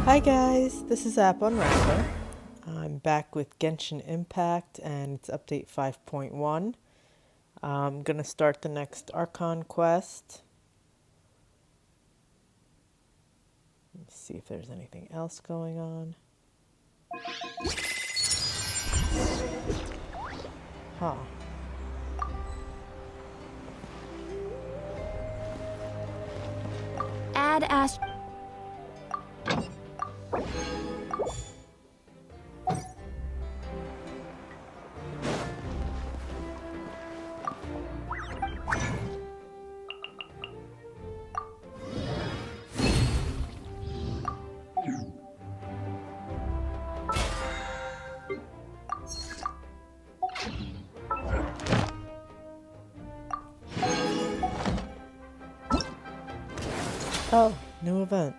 Hi guys, this is App Unraveler. I'm back with Genshin Impact and it's update 5.1. I'm gonna start the next Archon quest. Let's see if there's anything else going on. Huh. Add Ash. Oh, new event.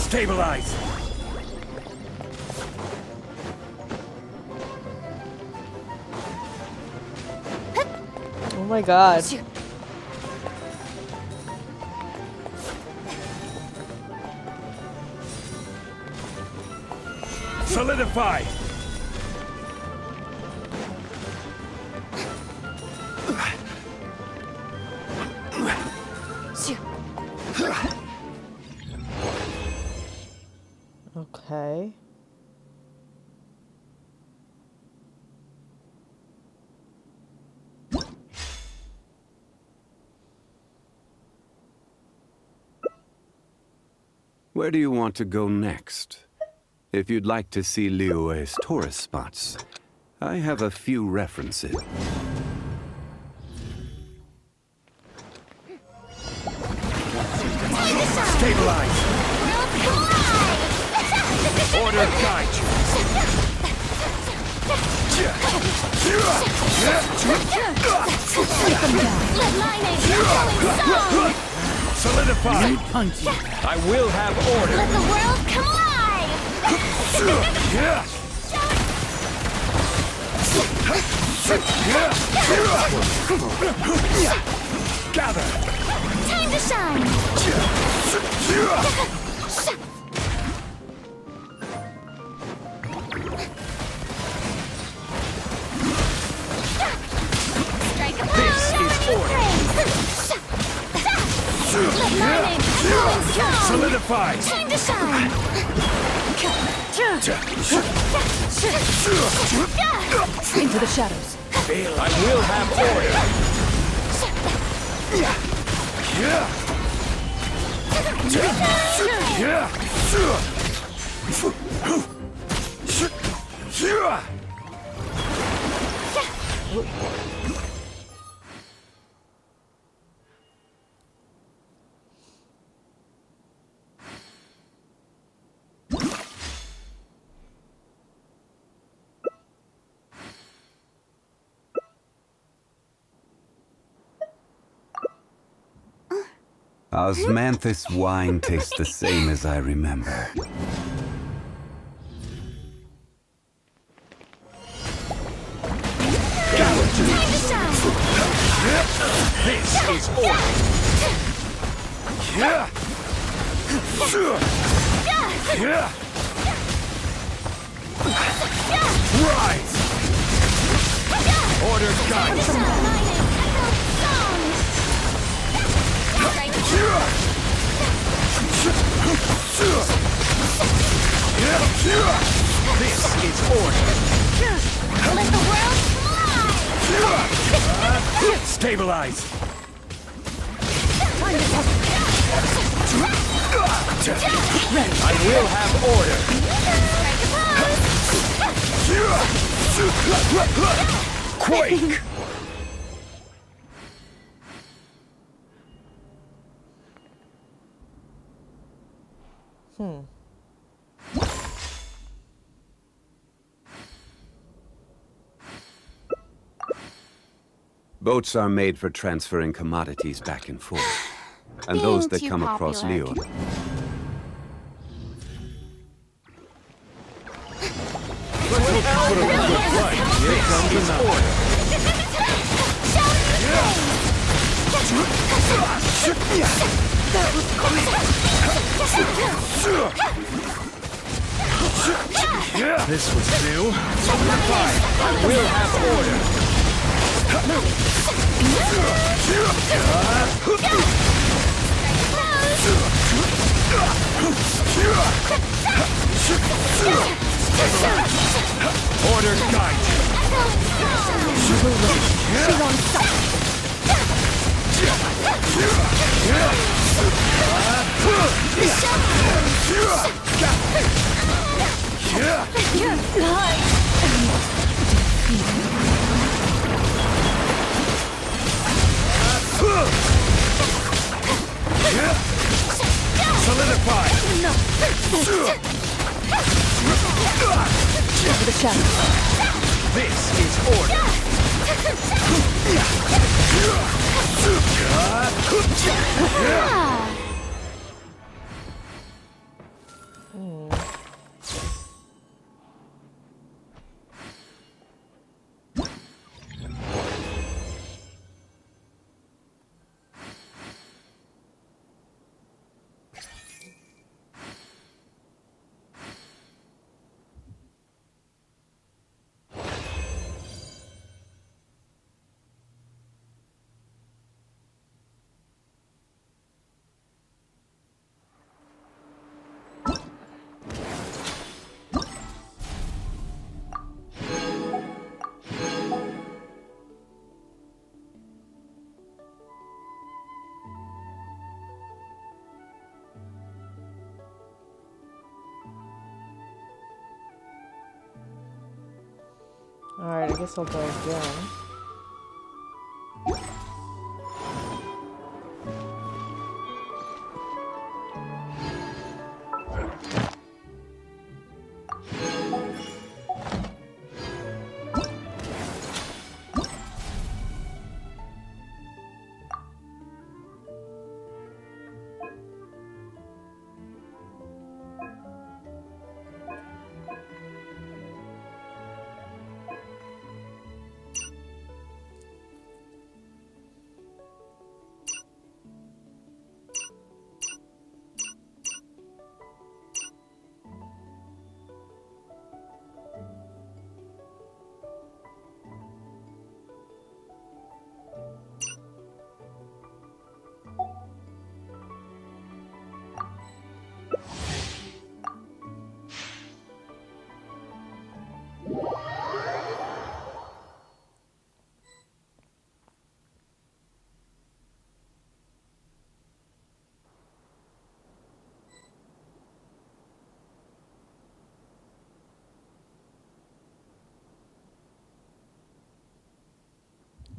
Stabilize! Oh my god. Solidify! Okay. Where do you want to go next? If you'd like to see Liyue's tourist spots, I have a few references. Stabilize! Order guide you! Solidify! I will have order! Let the world come alive! Gather! Time to shine! Strike a blow! This is order! Let my name going strong! Solidify! Time to shine! Into the shadows. I will have order! Osmanthus wine tastes the same as I remember. This is order. Rise! Order guides. This is order. Let the world fly! Stabilize. I will have order. Quake! Boats are made for transferring commodities back and forth. And those that come across Leo. This was new. I will have order. Order guide. She won't stop. Solidify. No. Over the shadows. This is order. Alright, I guess I'll go again.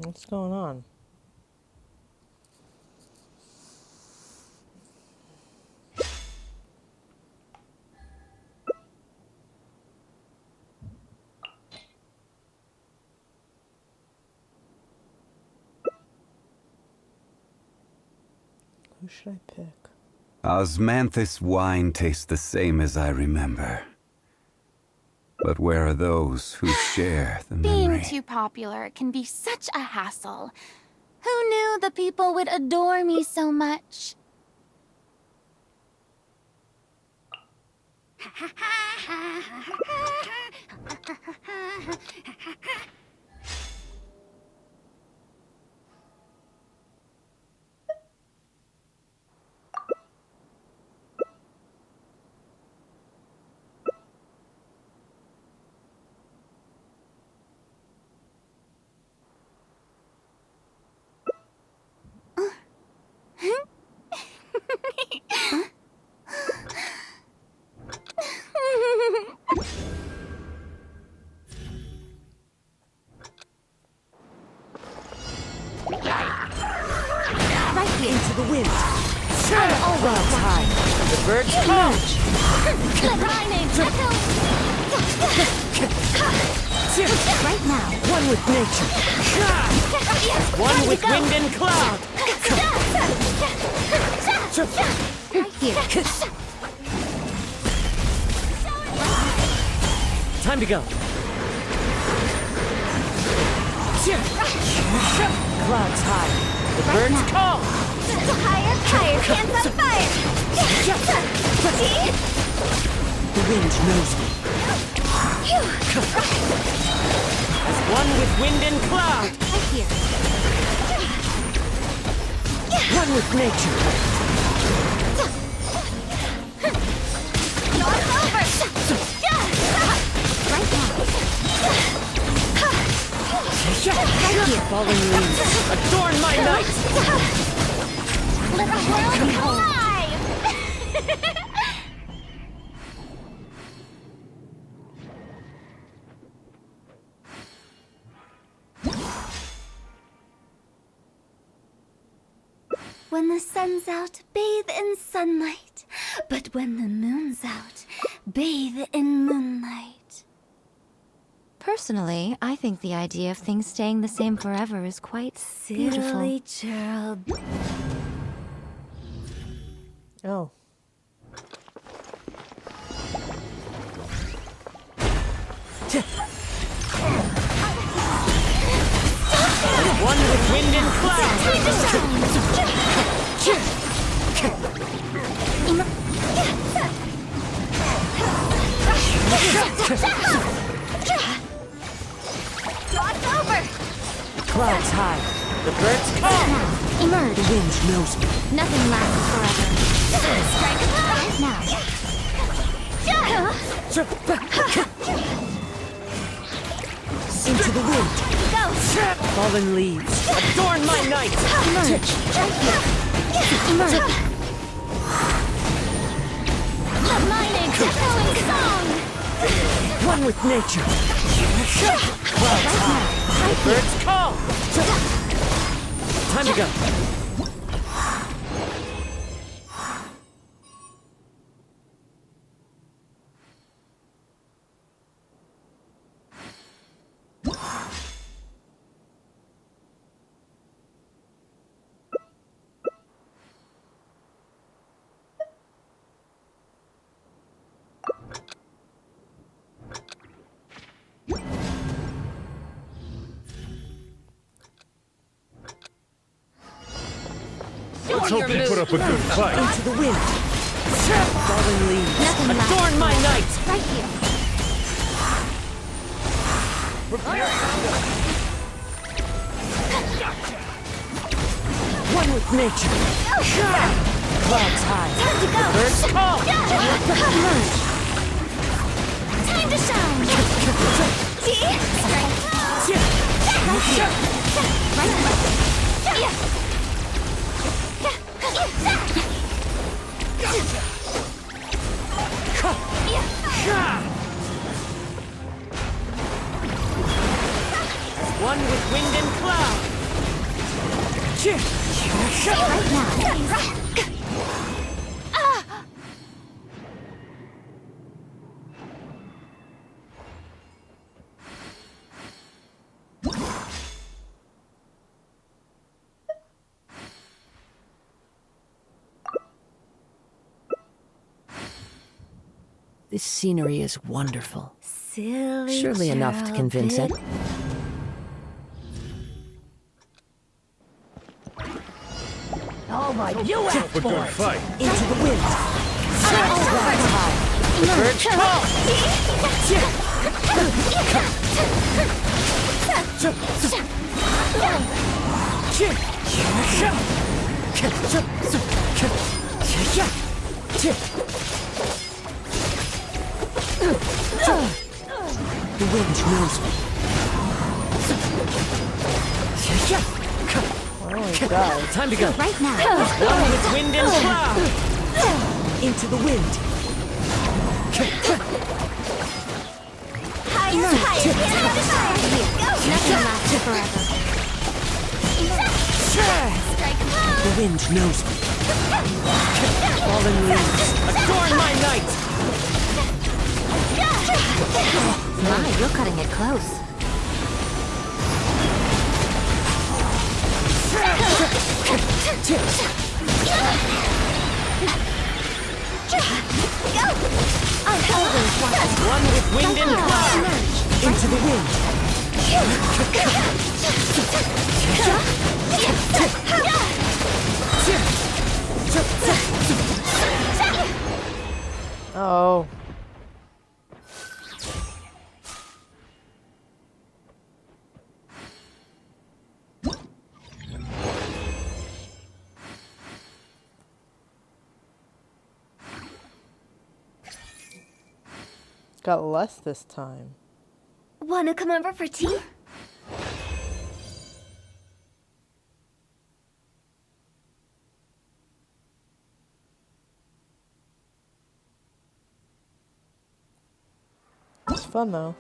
What's going on? Who should I pick? Osmanthus wine tastes the same as I remember. But where are those who share the Being memory? too popular can be such a hassle. Who knew the people would adore me so much? Right here. Into the wind. I'm always high. The birds come! Lightning, echo. Right now. One with nature. One with wind and cloud. Right here. Time to go. Clouds high. The birds call. Higher, higher, hands on fire. See? The wind knows me. As one with wind and cloud. Right here. One with nature. Not over. Right now. Right here. Falling leaves. Adorn my night. Let the world come alive. When the sun's out, bathe in sunlight. But when the moon's out, bathe in moonlight. Personally, I think the idea of things staying the same forever is quite beautiful. Billy Gerald. Oh. One with wind and cloud. Time to God's over. Clouds high. The birds come. Emerge. The wind knows me. Nothing lasts forever. Strike right now. Into the wind. Go. Fallen leaves. Adorn my night. Emerge. Right here. Emerge. The mining echoing song. One with nature. Clouds high. Right here. Birds call. Time to go. Let's hope they put up a good fight. Into the wind. Fallen leaves. Nothing lasts Adorn my forever. night. Right here. One with nature. Clouds high. Time to go. Birds call. Emerge. Time to shine. See? Strike. Right here. Right here. One with wind and cloud. Right now. This scenery is wonderful. Silly Surely enough to convince it. All right, you asked for good fight. Into the wind. Birch call. The wind knows me. Oh my god. Time to go. right now. One with wind and cloud. Into the wind. Nothing lasts forever. The wind knows me. Fallen leaves. Adorn my night. My, you're cutting it close. One with wind and cloud. Into the wind. Oh. Got less this time. Wanna come over for tea? It's fun though.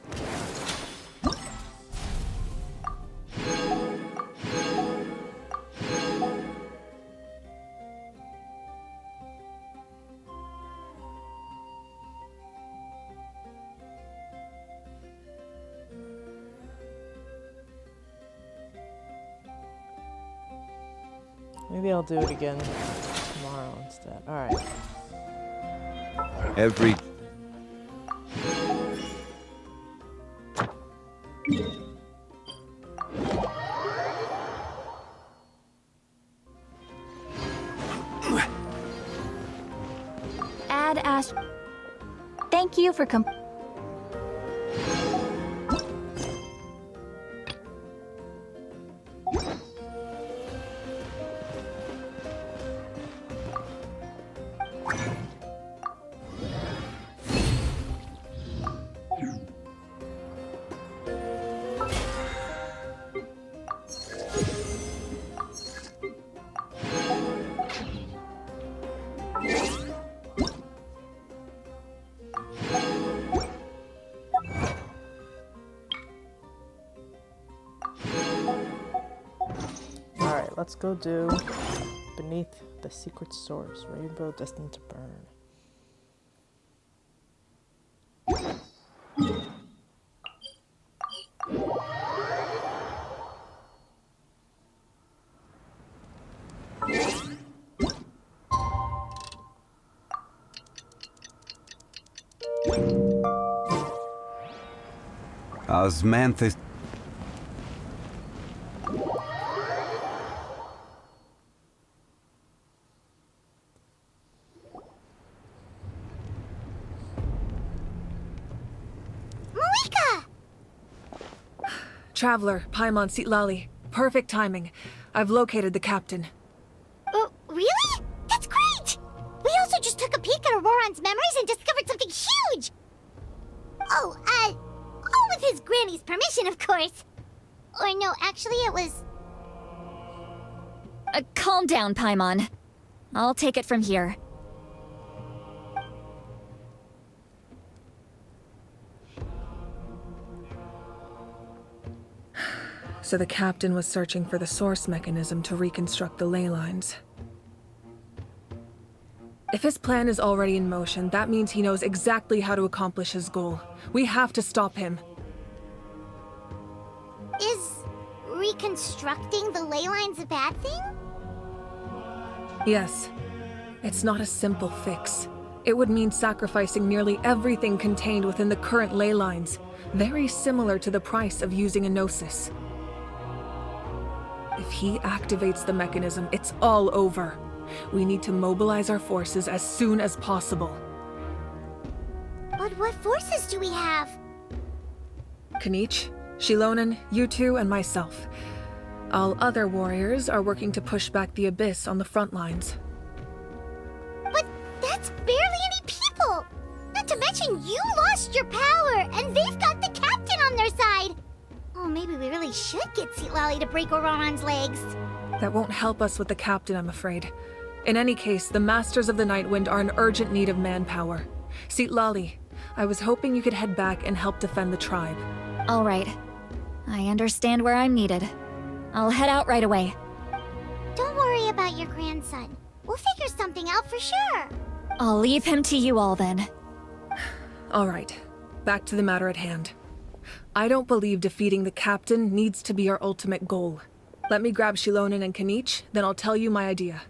Maybe I'll do it again tomorrow instead. Alright. Every Add Ash. Thank you for Alright, let's go do Beneath the Secret Source, Rainbow Destined to Burn. Osmanthus. Traveler, Paimon Sitlali. Perfect timing. I've located the captain. Oh, really? That's great! We also just took a peek at Ororon's memories and discovered something huge! Oh, all with his granny's permission, of course. Or no, actually it was... Calm down, Paimon. I'll take it from here. So the captain was searching for the source mechanism to reconstruct the ley lines. If his plan is already in motion, that means he knows exactly how to accomplish his goal. We have to stop him. Is reconstructing the ley lines a bad thing? Yes. It's not a simple fix. It would mean sacrificing nearly everything contained within the current ley lines, very similar to the price of using a Gnosis. If he activates the mechanism, it's all over. We need to mobilize our forces as soon as possible. But what forces do we have? Kanich, Shilonen, you two, and myself. All other warriors are working to push back the Abyss on the front lines. But that's barely any people! Not to mention you lost your power, and they've got the captain on their side! Oh, maybe we really should get Lally to break Ororon's legs. That won't help us with the captain, I'm afraid. In any case, the Masters of the Nightwind are in urgent need of manpower. Lally, I was hoping you could head back and help defend the tribe. All right. I understand where I'm needed. I'll head out right away. Don't worry about your grandson. We'll figure something out for sure. I'll leave him to you all then. All right, back to the matter at hand. I don't believe defeating the captain needs to be our ultimate goal. Let me grab Shilonen and Kanich, then I'll tell you my idea.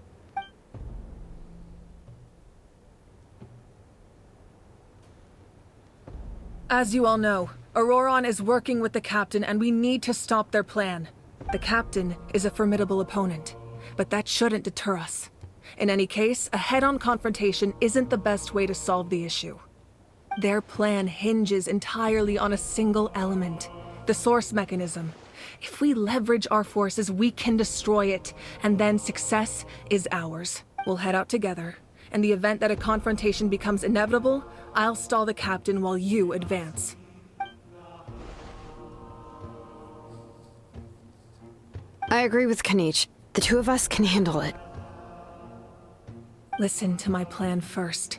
As you all know, Ororon is working with the captain and we need to stop their plan. The captain is a formidable opponent, but that shouldn't deter us. In any case, a head-on confrontation isn't the best way to solve the issue. Their plan hinges entirely on a single element, the source mechanism. If we leverage our forces, we can destroy it, and then success is ours. We'll head out together. In the event that a confrontation becomes inevitable, I'll stall the captain while you advance. I agree with Kanich. The two of us can handle it. Listen to my plan first.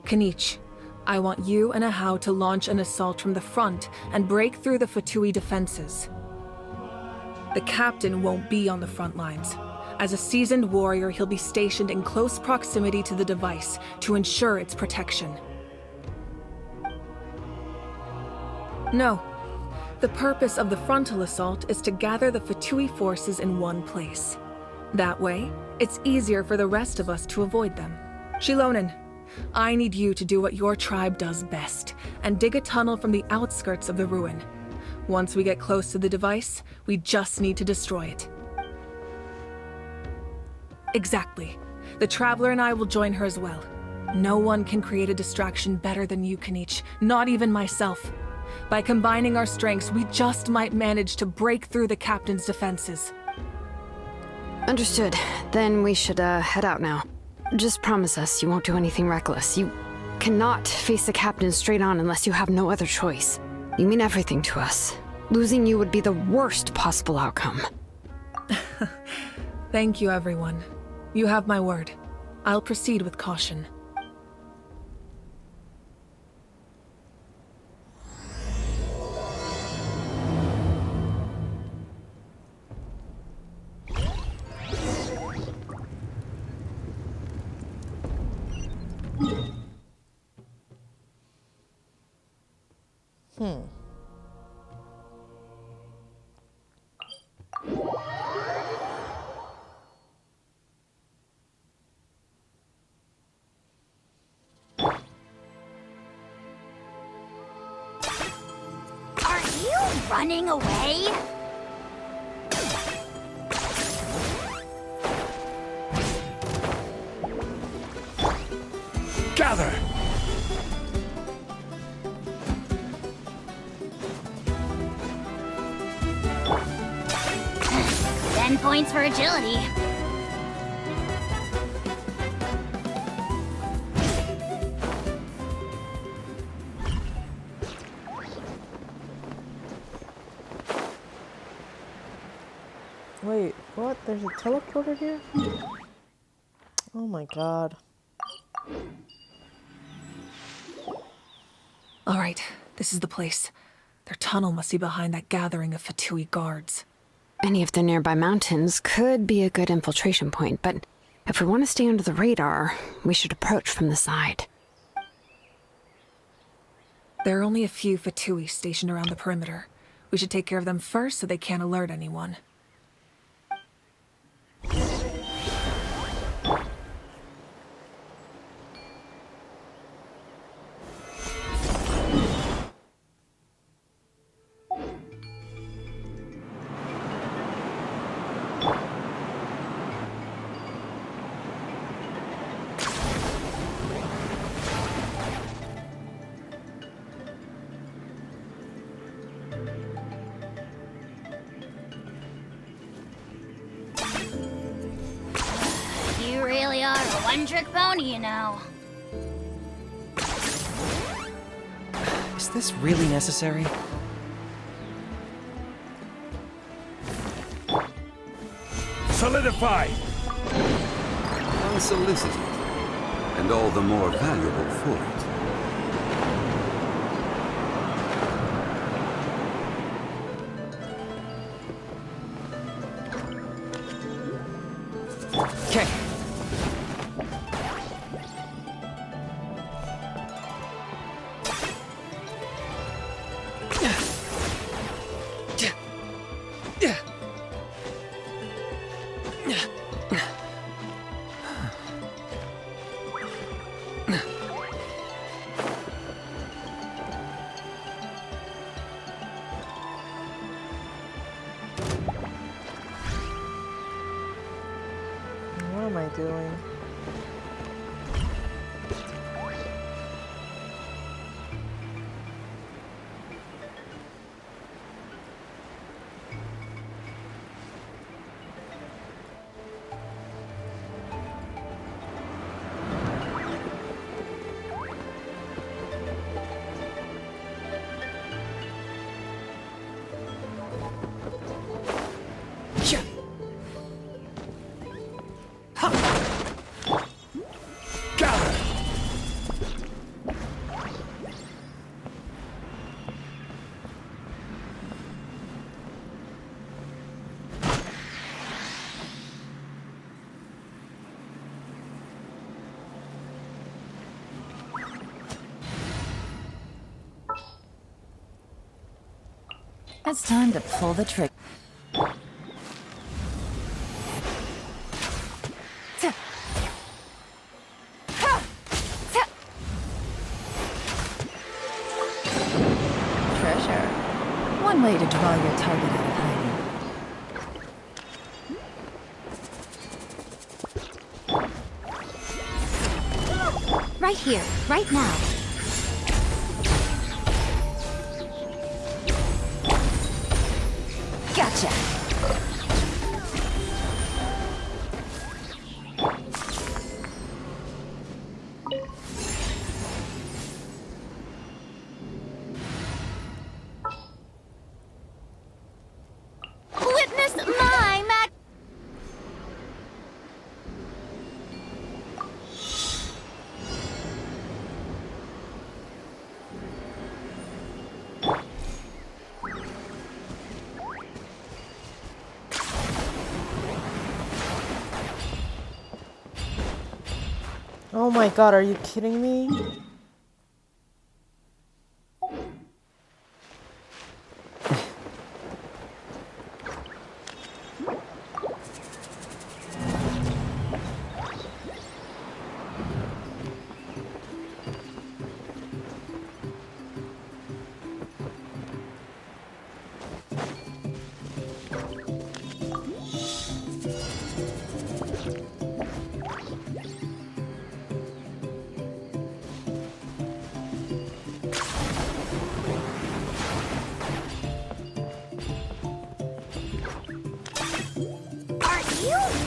Kanich, I want you and Ahau to launch an assault from the front and break through the Fatui defenses. The captain won't be on the front lines. As a seasoned warrior, he'll be stationed in close proximity to the device to ensure its protection. No. The purpose of the frontal assault is to gather the Fatui forces in one place. That way, it's easier for the rest of us to avoid them. Shilonen, I need you to do what your tribe does best, and dig a tunnel from the outskirts of the ruin. Once we get close to the device, we just need to destroy it. Exactly. The Traveler and I will join her as well. No one can create a distraction better than you, Kanich, not even myself. By combining our strengths, we just might manage to break through the captain's defenses. Understood. Then we should head out now. Just promise us you won't do anything reckless. You cannot face the captain straight on unless you have no other choice. You mean everything to us. Losing you would be the worst possible outcome. Thank you, everyone. You have my word. I'll proceed with caution. Are you running away? Gather! 10 points for agility. Wait, what? There's a teleporter here? Oh my god. All right, this is the place. Their tunnel must be behind that gathering of Fatui guards. Any of the nearby mountains could be a good infiltration point, but if we want to stay under the radar, we should approach from the side. There are only a few Fatui stationed around the perimeter. We should take care of them first so they can't alert anyone. really are a one-trick pony, you know. Is this really necessary? Solidify! Unsolicited, and all the more valuable for it. Okay. What am I doing? It's time to pull the trigger. Treasure. One way to draw your target out of hiding. Right here, right now. Gotcha! Witness my mag... Oh my god, are you kidding me?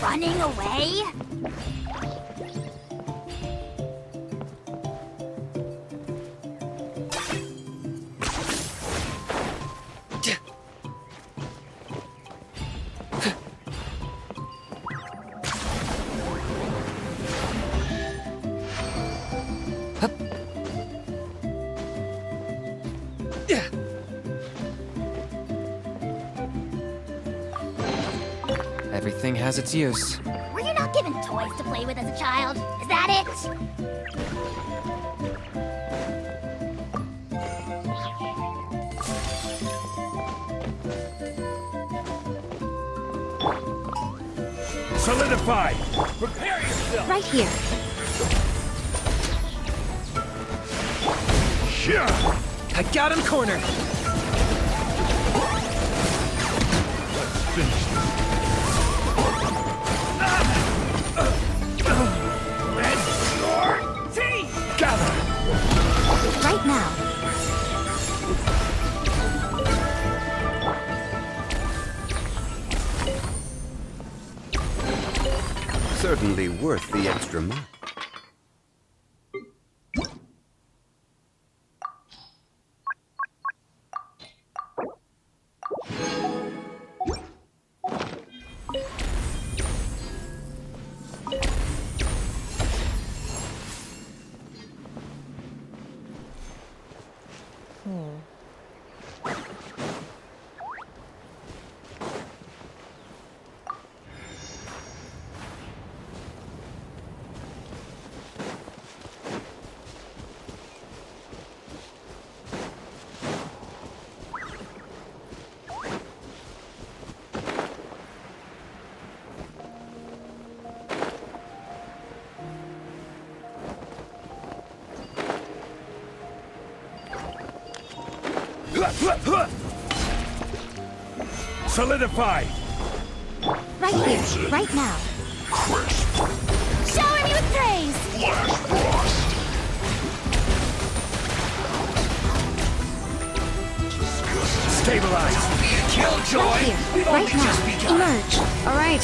running away? Everything has its use. Were you not given toys to play with as a child? Is that it? Solidify! Prepare yourself! Right here. Yeah! I got him cornered! Finish this. And your team! Gather! Right now. Certainly worth the extra mile. Solidify! Right here, right now. Shower me with praise! Stabilize! Right here, right now. Emerge. All right.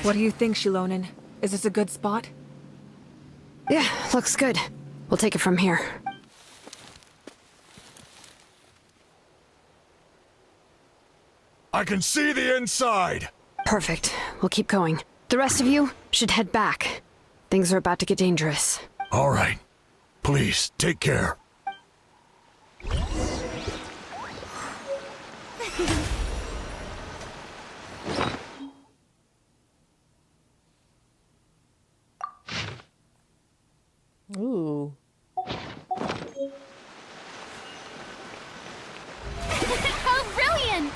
What do you think, Shilonen? Is this a good spot? Yeah, looks good. We'll take it from here. I can see the inside! Perfect. We'll keep going. The rest of you should head back. Things are about to get dangerous. All right. Please, take care. Ooh. How brilliant!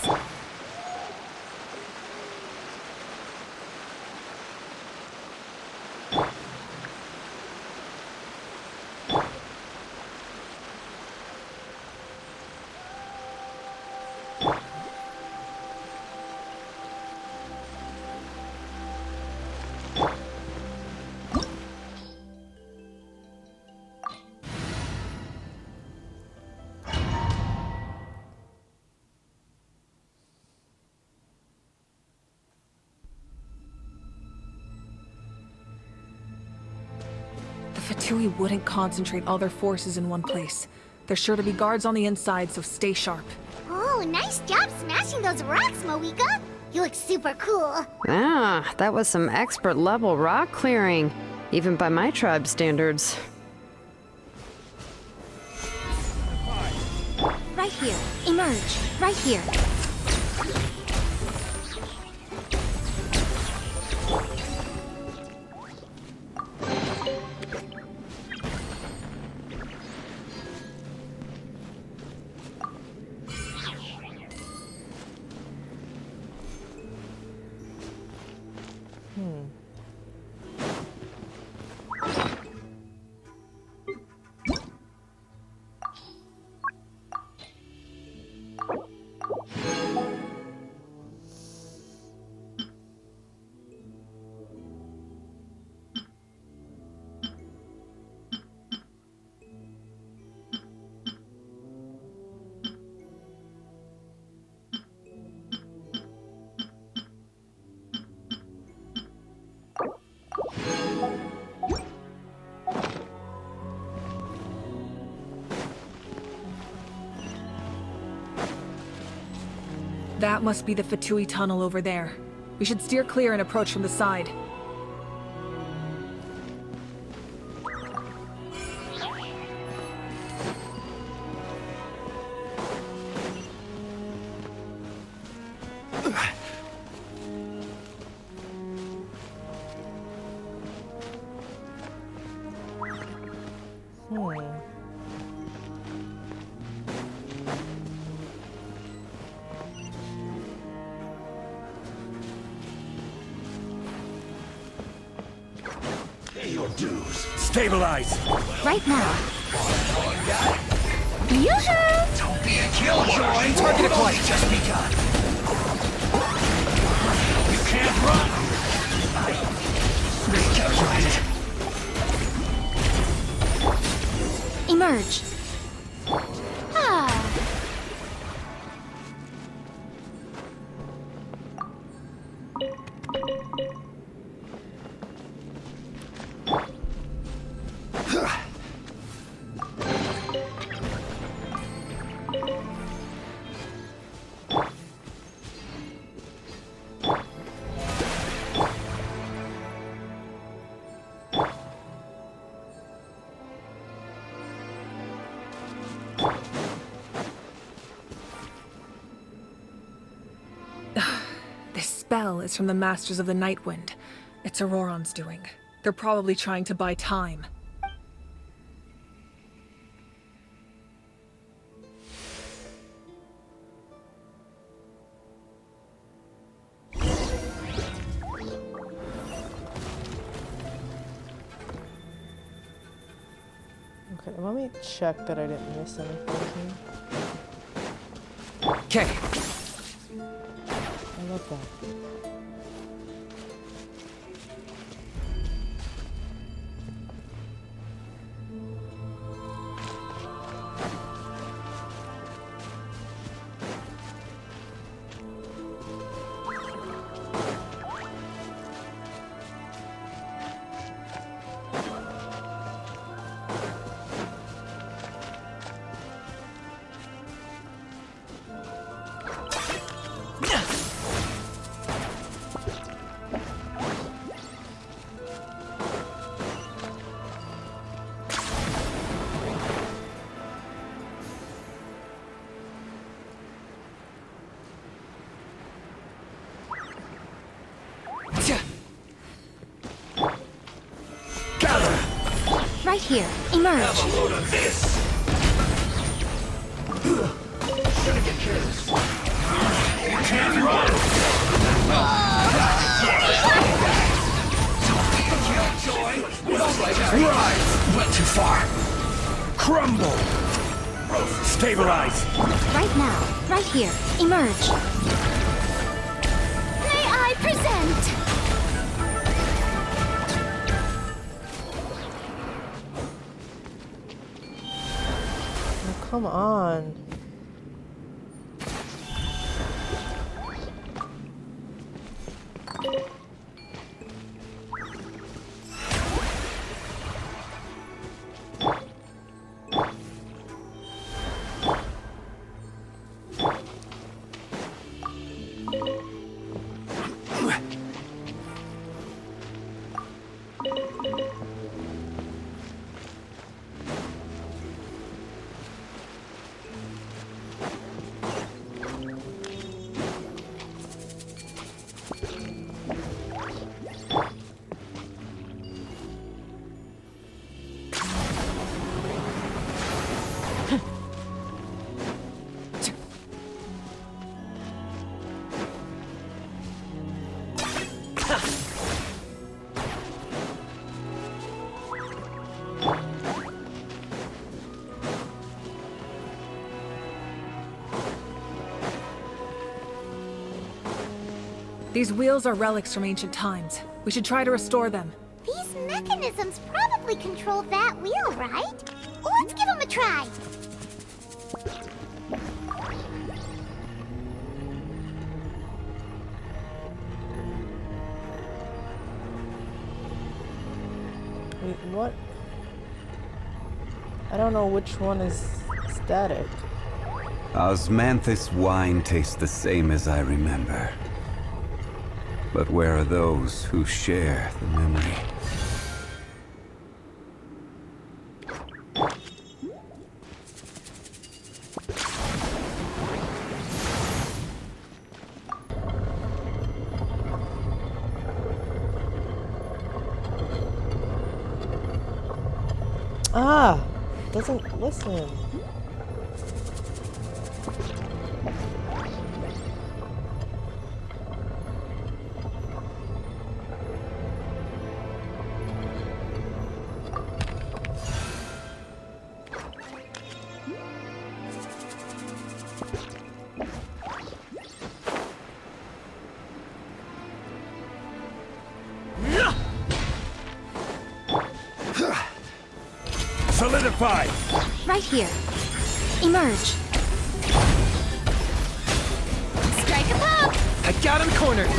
The Fatui wouldn't concentrate all their forces in one place. There's sure to be guards on the inside, so stay sharp. Oh, nice job smashing those rocks, Moika! You look super cool. Ah, that was some expert level rock clearing, even by my tribe standards. Right here. Emerge. Right here. That must be the Fatui tunnel over there. We should steer clear and approach from the side. Stabilize! Right now. Yoo-hoo! Don't be a killjoy! Target point just begun! You can't run! Recalculated. Emerge. Ah. is from the Masters of the Nightwind. It's Ororon's doing. They're probably trying to buy time. Okay, let me check that I didn't miss anything here. Okay. I love that. Right here. Emerge. Have a load of this. Gonna get careless. You can't run. Rise. Went too far. Crumble. Stabilize. Right now. Right here. Emerge. May I present? Oh, come on. These wheels are relics from ancient times. We should try to restore them. These mechanisms probably control that wheel, right? Let's give them a try. Wait, what? I don't know which one is static. Osmanthus wine tastes the same as I remember. But where are those who share the memory? Ah! Doesn't listen. Solidify! Right here. Emerge. Strike a pop! I got him cornered.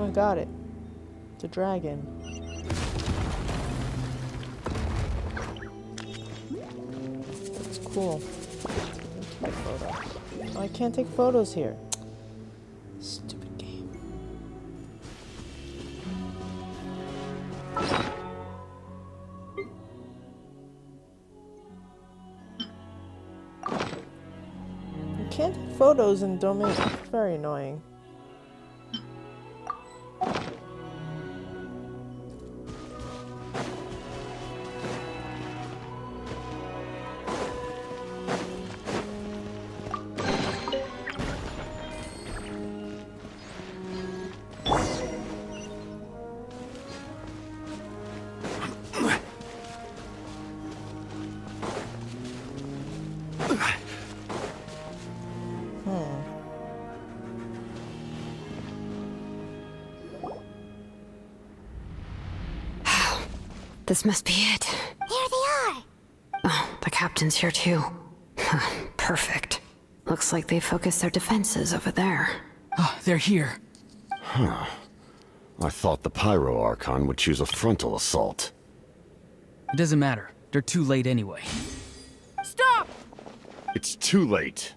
Oh, I got it. It's a dragon. That's cool. Take photos. Oh, I can't take photos here. Stupid game. You can't take photos in domain. It's very annoying. This must be it. There they are. Oh, the captain's here too. Perfect. Looks like they focused their defenses over there. Oh, they're here. Huh. I thought the Pyro Archon would choose a frontal assault. It doesn't matter. They're too late anyway. Stop! It's too late.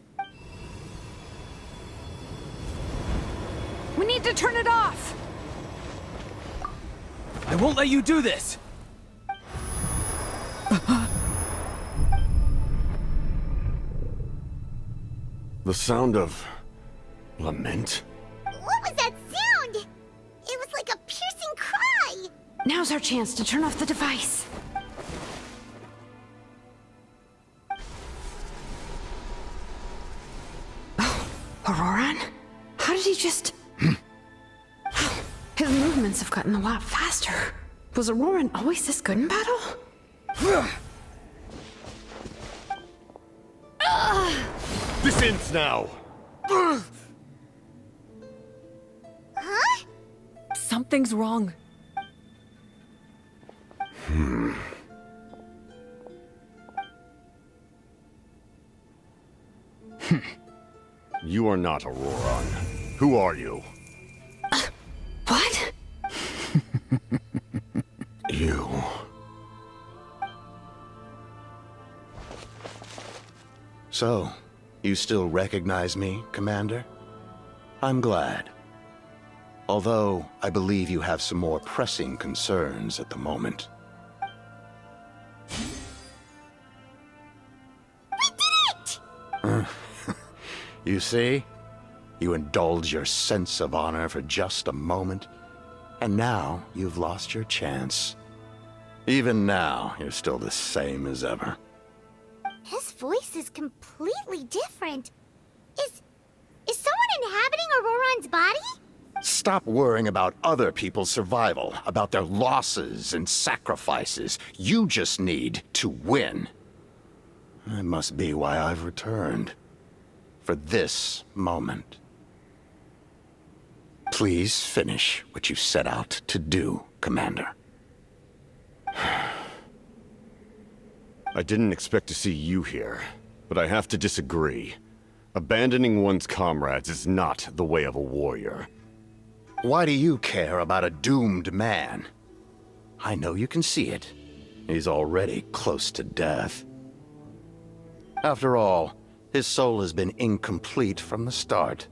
We need to turn it off! I won't let you do this! The sound of... lament? What was that sound? It was like a piercing cry. Now's our chance to turn off the device. Oh, Ororon? How did he just... His movements have gotten a lot faster. Was Ororon always this good in battle? This ends now! Huh? Something's wrong. You are not Ororon. Who are you? What? You... So, you still recognize me, Commander? I'm glad. Although, I believe you have some more pressing concerns at the moment. We did it! You see? You indulge your sense of honor for just a moment, and now you've lost your chance. Even now, you're still the same as ever. His voice is completely different. Is someone inhabiting Ororon's body? Stop worrying about other people's survival, about their losses and sacrifices. You just need to win. That must be why I've returned. For this moment. Please finish what you set out to do, Commander. I didn't expect to see you here, but I have to disagree. Abandoning one's comrades is not the way of a warrior. Why do you care about a doomed man? I know you can see it. He's already close to death. After all, his soul has been incomplete from the start.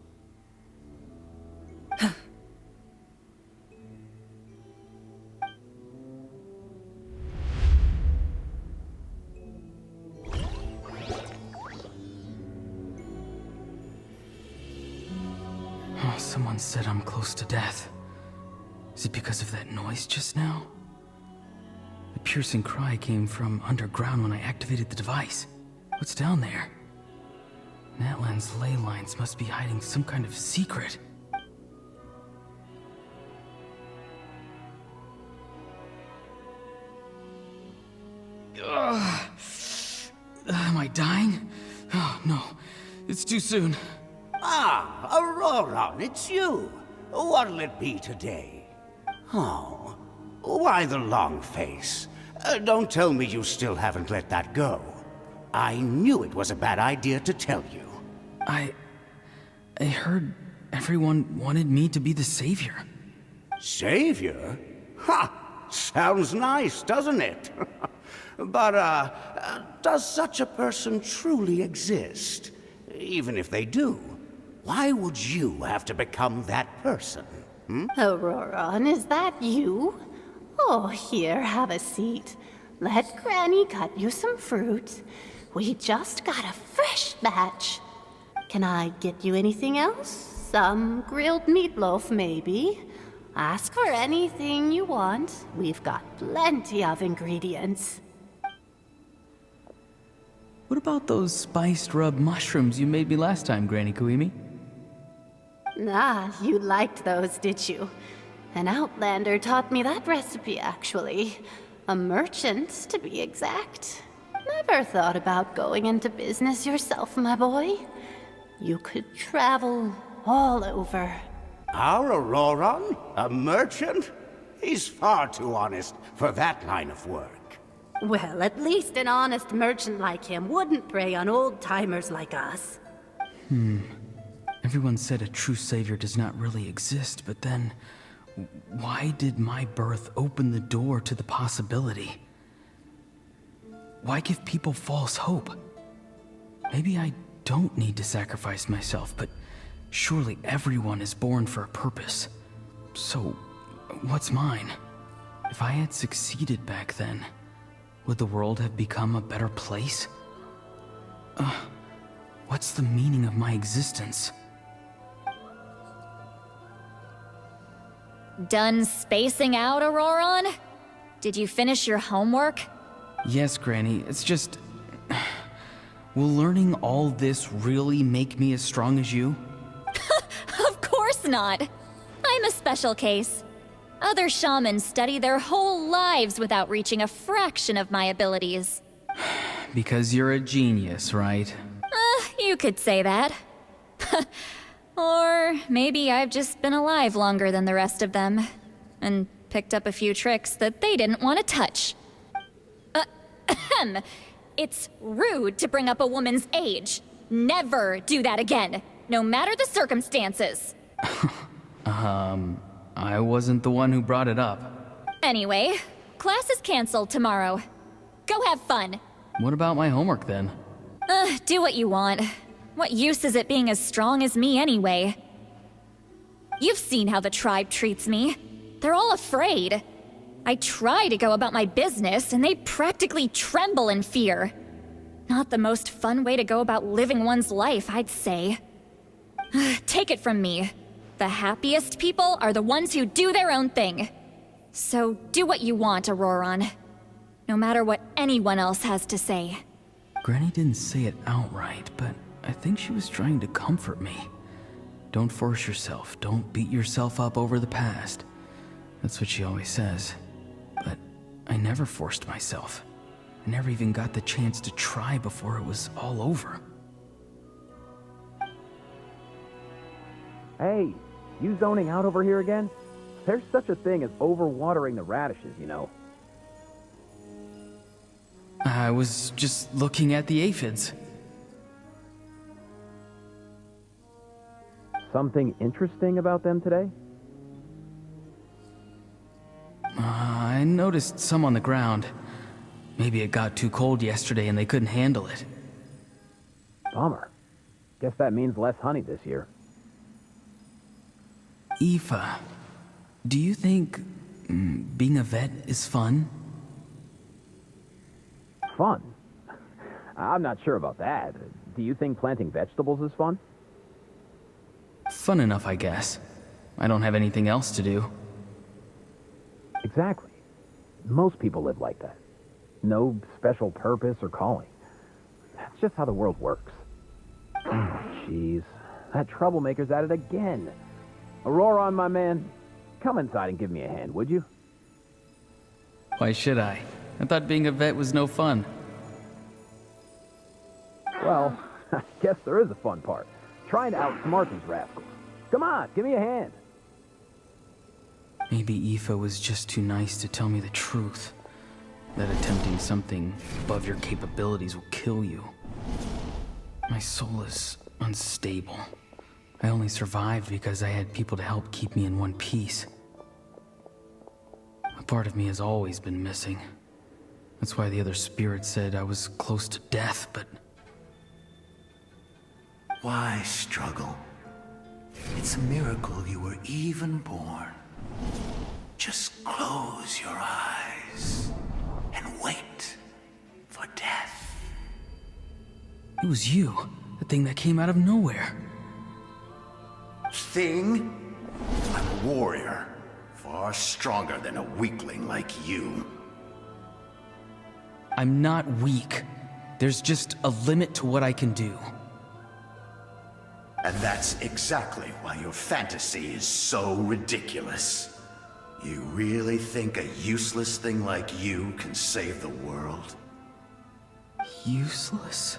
Oh, someone said I'm close to death. Is it because of that noise just now? The piercing cry came from underground when I activated the device. What's down there? Natlan's ley lines must be hiding some kind of secret. Am I dying? Oh, no. It's too soon. Ah, Ororon, it's you. What'll it be today? Oh, why the long face? Don't tell me you still haven't let that go. I knew it was a bad idea to tell you. I heard everyone wanted me to be the savior. Savior? Ha! Sounds nice, doesn't it? But, does such a person truly exist? Even if they do, why would you have to become that person? Ororon, is that you? Oh, here, have a seat. Let Granny cut you some fruit. We just got a fresh batch. Can I get you anything else? Some grilled meatloaf, maybe? Ask for anything you want. We've got plenty of ingredients. What about those spiced rub mushrooms you made me last time, Granny Kuimi? Ah, you liked those, did you? An outlander taught me that recipe, actually. A merchant, to be exact. Never thought about going into business yourself, my boy. You could travel all over. Our Ororon? A merchant? He's far too honest for that line of work. Well, at least an honest merchant like him wouldn't prey on old-timers like us. Everyone said a true savior does not really exist, but then why did my birth open the door to the possibility? Why give people false hope? Maybe I don't need to sacrifice myself, but surely everyone is born for a purpose. So, what's mine? If I had succeeded back then, would the world have become a better place? What's the meaning of my existence? Done spacing out, Ororon? Did you finish your homework? Yes, Granny, it's just... Will learning all this really make me as strong as you? Of course not. I'm a special case. Other shamans study their whole lives without reaching a fraction of my abilities. Because you're a genius, right? You could say that. Or maybe I've just been alive longer than the rest of them, and picked up a few tricks that they didn't want to touch. It's rude to bring up a woman's age. Never do that again, no matter the circumstances. I wasn't the one who brought it up. Anyway, class is canceled tomorrow. Go have fun. What about my homework then? Do what you want. What use is it being as strong as me anyway? You've seen how the tribe treats me. They're all afraid. I try to go about my business, and they practically tremble in fear. Not the most fun way to go about living one's life, I'd say. Take it from me. The happiest people are the ones who do their own thing. So do what you want, Ororon. No matter what anyone else has to say. Granny didn't say it outright, but I think she was trying to comfort me. Don't force yourself. Don't beat yourself up over the past. That's what she always says. But I never forced myself. I never even got the chance to try before it was all over. Hey, you zoning out over here again? There's such a thing as overwatering the radishes, you know. I was just looking at the aphids. Something interesting about them today? I noticed some on the ground. Maybe it got too cold yesterday and they couldn't handle it. Bummer. Guess that means less honey this year. Aoife, do you think being a vet is fun? Fun? I'm not sure about that. Do you think planting vegetables is fun? Fun enough, I guess. I don't have anything else to do. Exactly. Most people live like that. No special purpose or calling. That's just how the world works. Oh, jeez. That troublemaker's at it again. Ororon, my man, come inside and give me a hand, would you? Why should I? I thought being a vet was no fun. Well, I guess there is a fun part. Trying to outsmart these rascals. Come on, give me a hand. Maybe Aoife was just too nice to tell me the truth. That attempting something above your capabilities will kill you. My soul is unstable. I only survived because I had people to help keep me in one piece. A part of me has always been missing. That's why the other spirits said I was close to death, but... Why struggle? It's a miracle you were even born. Just close your eyes and wait for death. It was you, the thing that came out of nowhere. Thing? I'm a warrior. Far stronger than a weakling like you. I'm not weak. There's just a limit to what I can do. And that's exactly why your fantasy is so ridiculous. You really think a useless thing like you can save the world? Useless?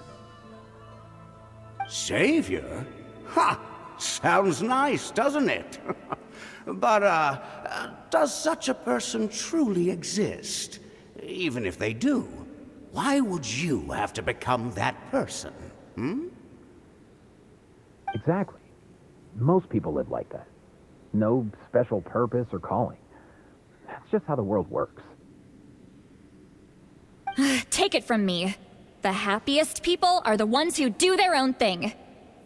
Savior? Ha! Sounds nice, doesn't it? But, does such a person truly exist? Even if they do, why would you have to become that person? Hmm? Exactly. Most people live like that. No special purpose or calling. That's just how the world works. Take it from me. The happiest people are the ones who do their own thing.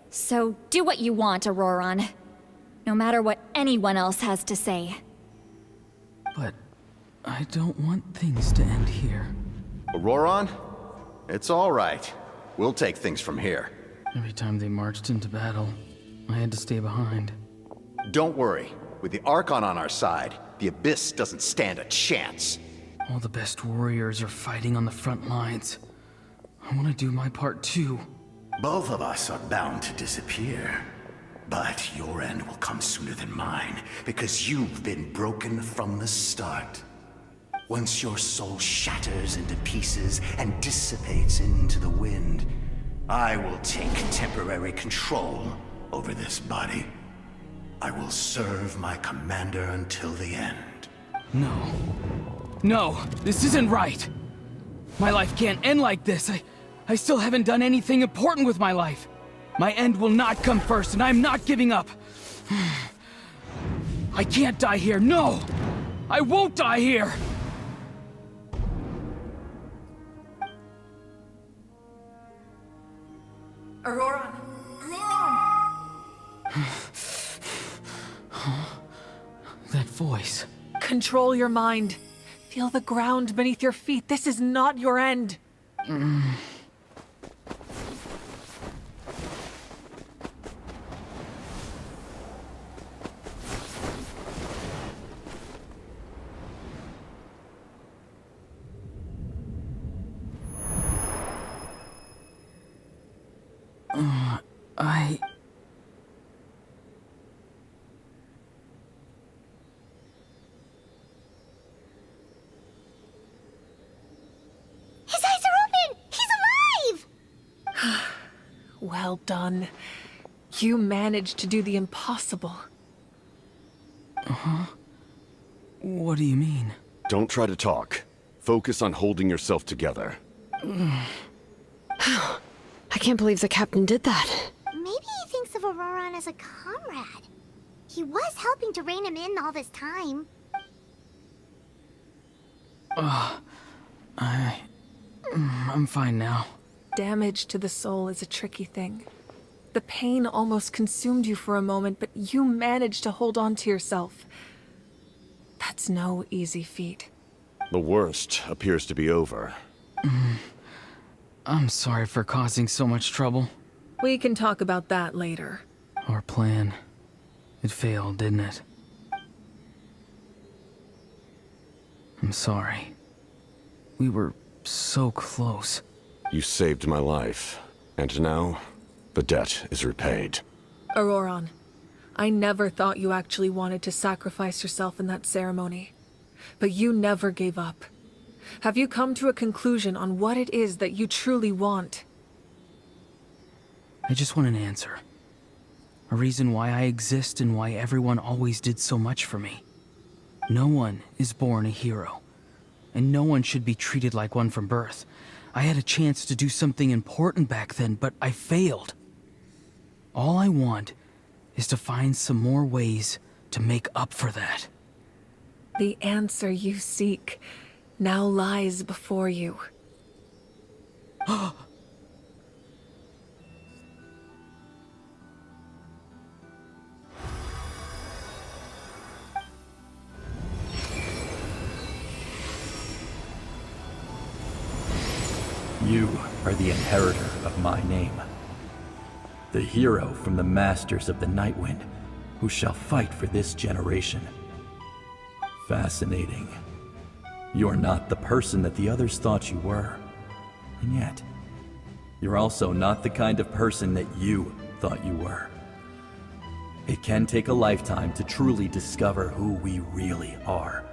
So do what you want, Ororon. No matter what anyone else has to say. But I don't want things to end here. Ororon? It's all right. We'll take things from here. Every time they marched into battle, I had to stay behind. Don't worry. With the Archon on our side, the Abyss doesn't stand a chance. All the best warriors are fighting on the front lines. I want to do my part too. Both of us are bound to disappear. But your end will come sooner than mine, because you've been broken from the start. Once your soul shatters into pieces and dissipates into the wind, I will take temporary control over this body. I will serve my commander until the end. No. No, this isn't right. My life can't end like this. I still haven't done anything important with my life. My end will not come first, and I'm not giving up. I can't die here, no! I won't die here! Ororon! Ororon! That voice. Control your mind. Feel the ground beneath your feet. This is not your end. His eyes are open! He's alive! Well done. You managed to do the impossible. Uh-huh. What do you mean? Don't try to talk. Focus on holding yourself together. I can't believe the captain did that. Maybe he thinks of Ororon as a comrade. He was helping to rein him in all this time. I'm fine now. Damage to the soul is a tricky thing. The pain almost consumed you for a moment, but you managed to hold on to yourself. That's no easy feat. The worst appears to be over. I'm sorry for causing so much trouble. We can talk about that later. Our plan. It failed, didn't it? I'm sorry. We were so close. You saved my life, and now the debt is repaid. Ororon, I never thought you actually wanted to sacrifice yourself in that ceremony. But you never gave up. Have you come to a conclusion on what it is that you truly want? I just want an answer. A reason why I exist and why everyone always did so much for me. No one is born a hero. And no one should be treated like one from birth. I had a chance to do something important back then, but I failed. All I want is to find some more ways to make up for that. The answer you seek now lies before you. You are the inheritor of my name. The hero from the Masters of the Nightwind, who shall fight for this generation. Fascinating. You're not the person that the others thought you were. And yet, you're also not the kind of person that you thought you were. It can take a lifetime to truly discover who we really are.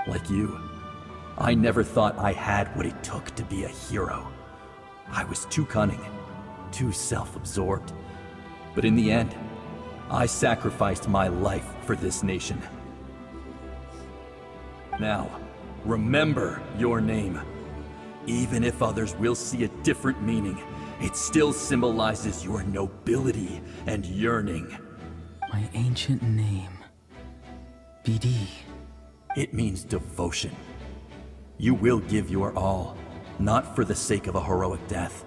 Like you, I never thought I had what it took to be a hero. I was too cunning, too self-absorbed. But in the end, I sacrificed my life for this nation. Now, remember your name. Even if others will see a different meaning, it still symbolizes your nobility and yearning. My ancient name. BD. It means devotion. You will give your all, not for the sake of a heroic death,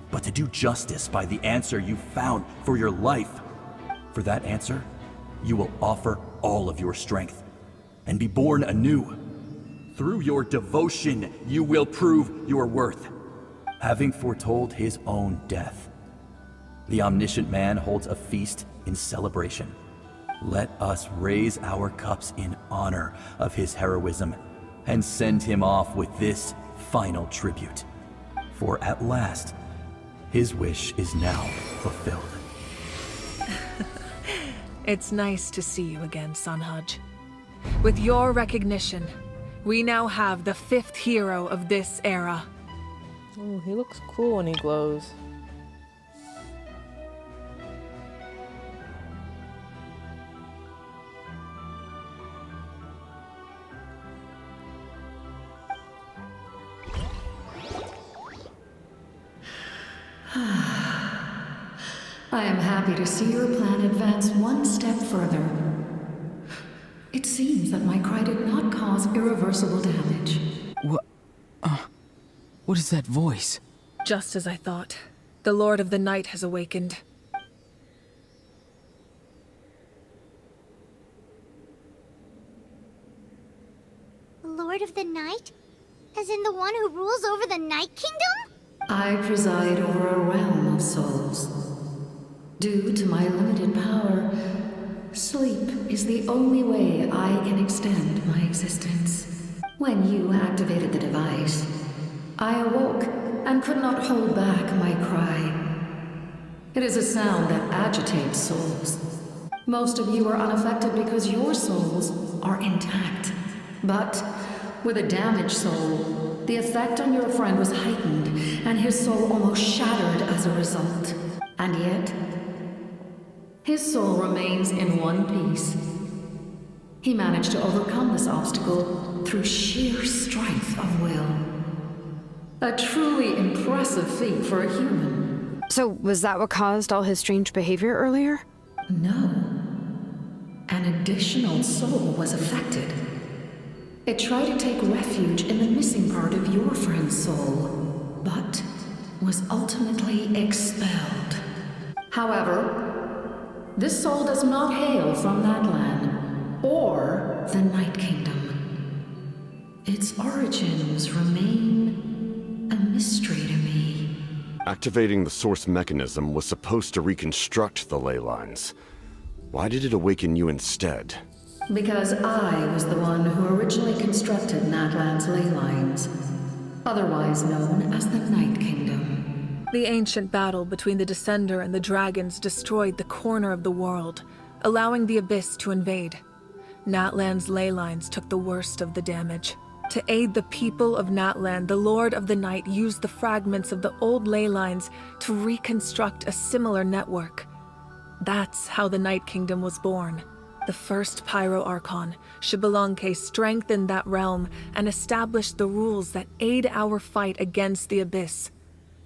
but to do justice by the answer you found for your life. For that answer, you will offer all of your strength and be born anew. Through your devotion, you will prove your worth. Having foretold his own death, the omniscient man holds a feast in celebration. Let us raise our cups in honor of his heroism and send him off with this final tribute. For at last, his wish is now fulfilled. It's nice to see you again, Sunhudge. With your recognition, we now have the 5th hero of this era. Oh, he looks cool when he glows. I am happy to see your plan advance one step further. It seems that my cry did not cause irreversible damage. What is that voice? Just as I thought. The Lord of the Night has awakened. Lord of the Night? As in the one who rules over the Night Kingdom? I preside over a realm of souls. Due to my limited power, sleep is the only way I can extend my existence. When you activated the device, I awoke and could not hold back my cry. It is a sound that agitates souls. Most of you are unaffected because your souls are intact. But with a damaged soul, the effect on your friend was heightened, and his soul almost shattered as a result. And yet, his soul remains in one piece. He managed to overcome this obstacle through sheer strength of will. A truly impressive feat for a human. So, was that what caused all his strange behavior earlier? No. An additional soul was affected. It tried to take refuge in the missing part of your friend's soul, but was ultimately expelled. However, this soul does not hail from Natlan or the Night Kingdom. Its origins remain a mystery to me. Activating the source mechanism was supposed to reconstruct the ley lines. Why did it awaken you instead? Because I was the one who originally constructed Natlan's ley lines, otherwise known as the Night Kingdom. The ancient battle between the Descender and the dragons destroyed the corner of the world, allowing the Abyss to invade. Natlan's ley lines took the worst of the damage. To aid the people of Natlan, the Lord of the Night used the fragments of the old ley lines to reconstruct a similar network. That's how the Night Kingdom was born. The first Pyro Archon, Xbalanque, strengthened that realm and established the rules that aid our fight against the Abyss.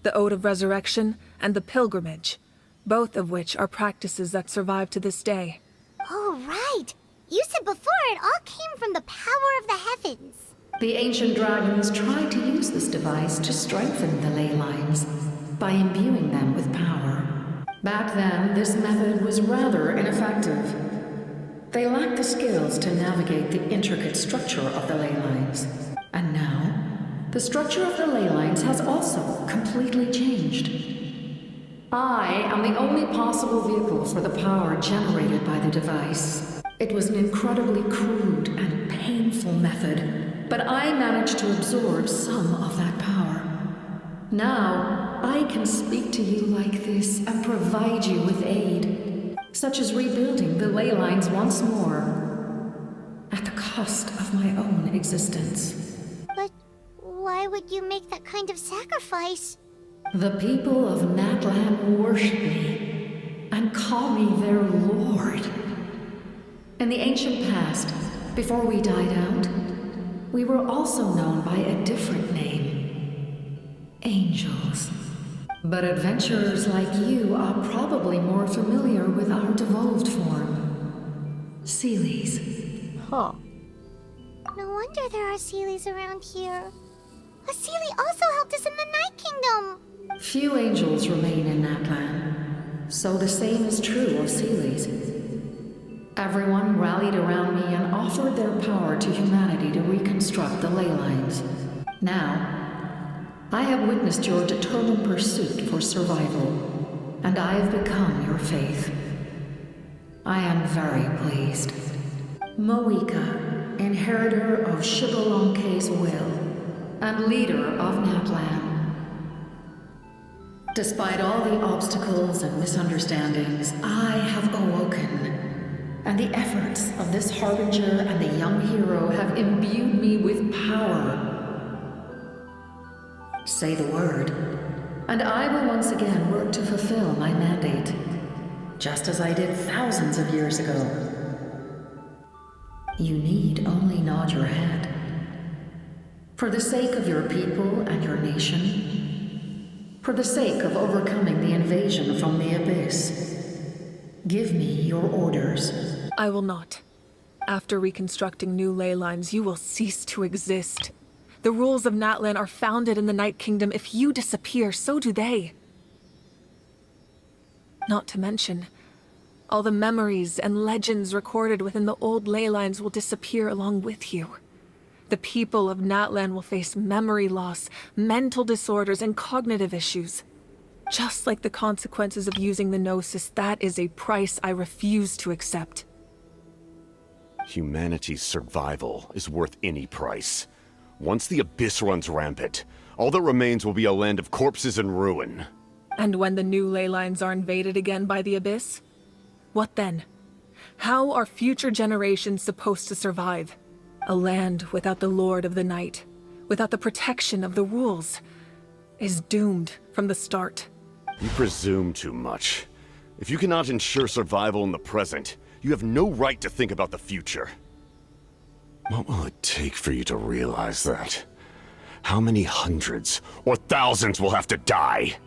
The Ode of Resurrection and the Pilgrimage, both of which are practices that survive to this day. Oh, right. You said before it all came from the power of the heavens. The ancient dragons tried to use this device to strengthen the ley lines by imbuing them with power. Back then, this method was rather ineffective. They lacked the skills to navigate the intricate structure of the ley lines. And now, the structure of the ley lines has also completely changed. I am the only possible vehicle for the power generated by the device. It was an incredibly crude and painful method, but I managed to absorb some of that power. Now, I can speak to you like this and provide you with aid, such as rebuilding the ley lines once more, at the cost of my own existence. But why would you make that kind of sacrifice? The people of Natlan worship me and call me their lord. In the ancient past, before we died out, we were also known by a different name. Angels. But adventurers like you are probably more familiar with our devolved form. Seelies. Huh. No wonder there are Seelies around here. A Seelie also helped us in the Night Kingdom. Few angels remain in Natlan, so the same is true of Seelies. Everyone rallied around me and offered their power to humanity to reconstruct the ley lines. Now, I have witnessed your determined pursuit for survival, and I have become your faith. I am very pleased. Moika, inheritor of Shibalonke's will, and leader of Natlan. Despite all the obstacles and misunderstandings, I have awoken. And the efforts of this Harbinger and the young hero have imbued me with power. Say the word, and I will once again work to fulfill my mandate, just as I did thousands of years ago. You need only nod your head. For the sake of your people and your nation, for the sake of overcoming the invasion from the Abyss, give me your orders. I will not. After reconstructing new ley lines, you will cease to exist. The rules of Natlan are founded in the Night Kingdom. If you disappear, so do they. Not to mention, all the memories and legends recorded within the old ley lines will disappear along with you. The people of Natlan will face memory loss, mental disorders, and cognitive issues. Just like the consequences of using the Gnosis, that is a price I refuse to accept. Humanity's survival is worth any price. Once the Abyss runs rampant, all that remains will be a land of corpses and ruin. And when the new ley lines are invaded again by the Abyss? What then? How are future generations supposed to survive? A land without the Lord of the Night, without the protection of the rules, is doomed from the start. You presume too much. If you cannot ensure survival in the present, you have no right to think about the future. What will it take for you to realize that? How many hundreds or thousands will have to die?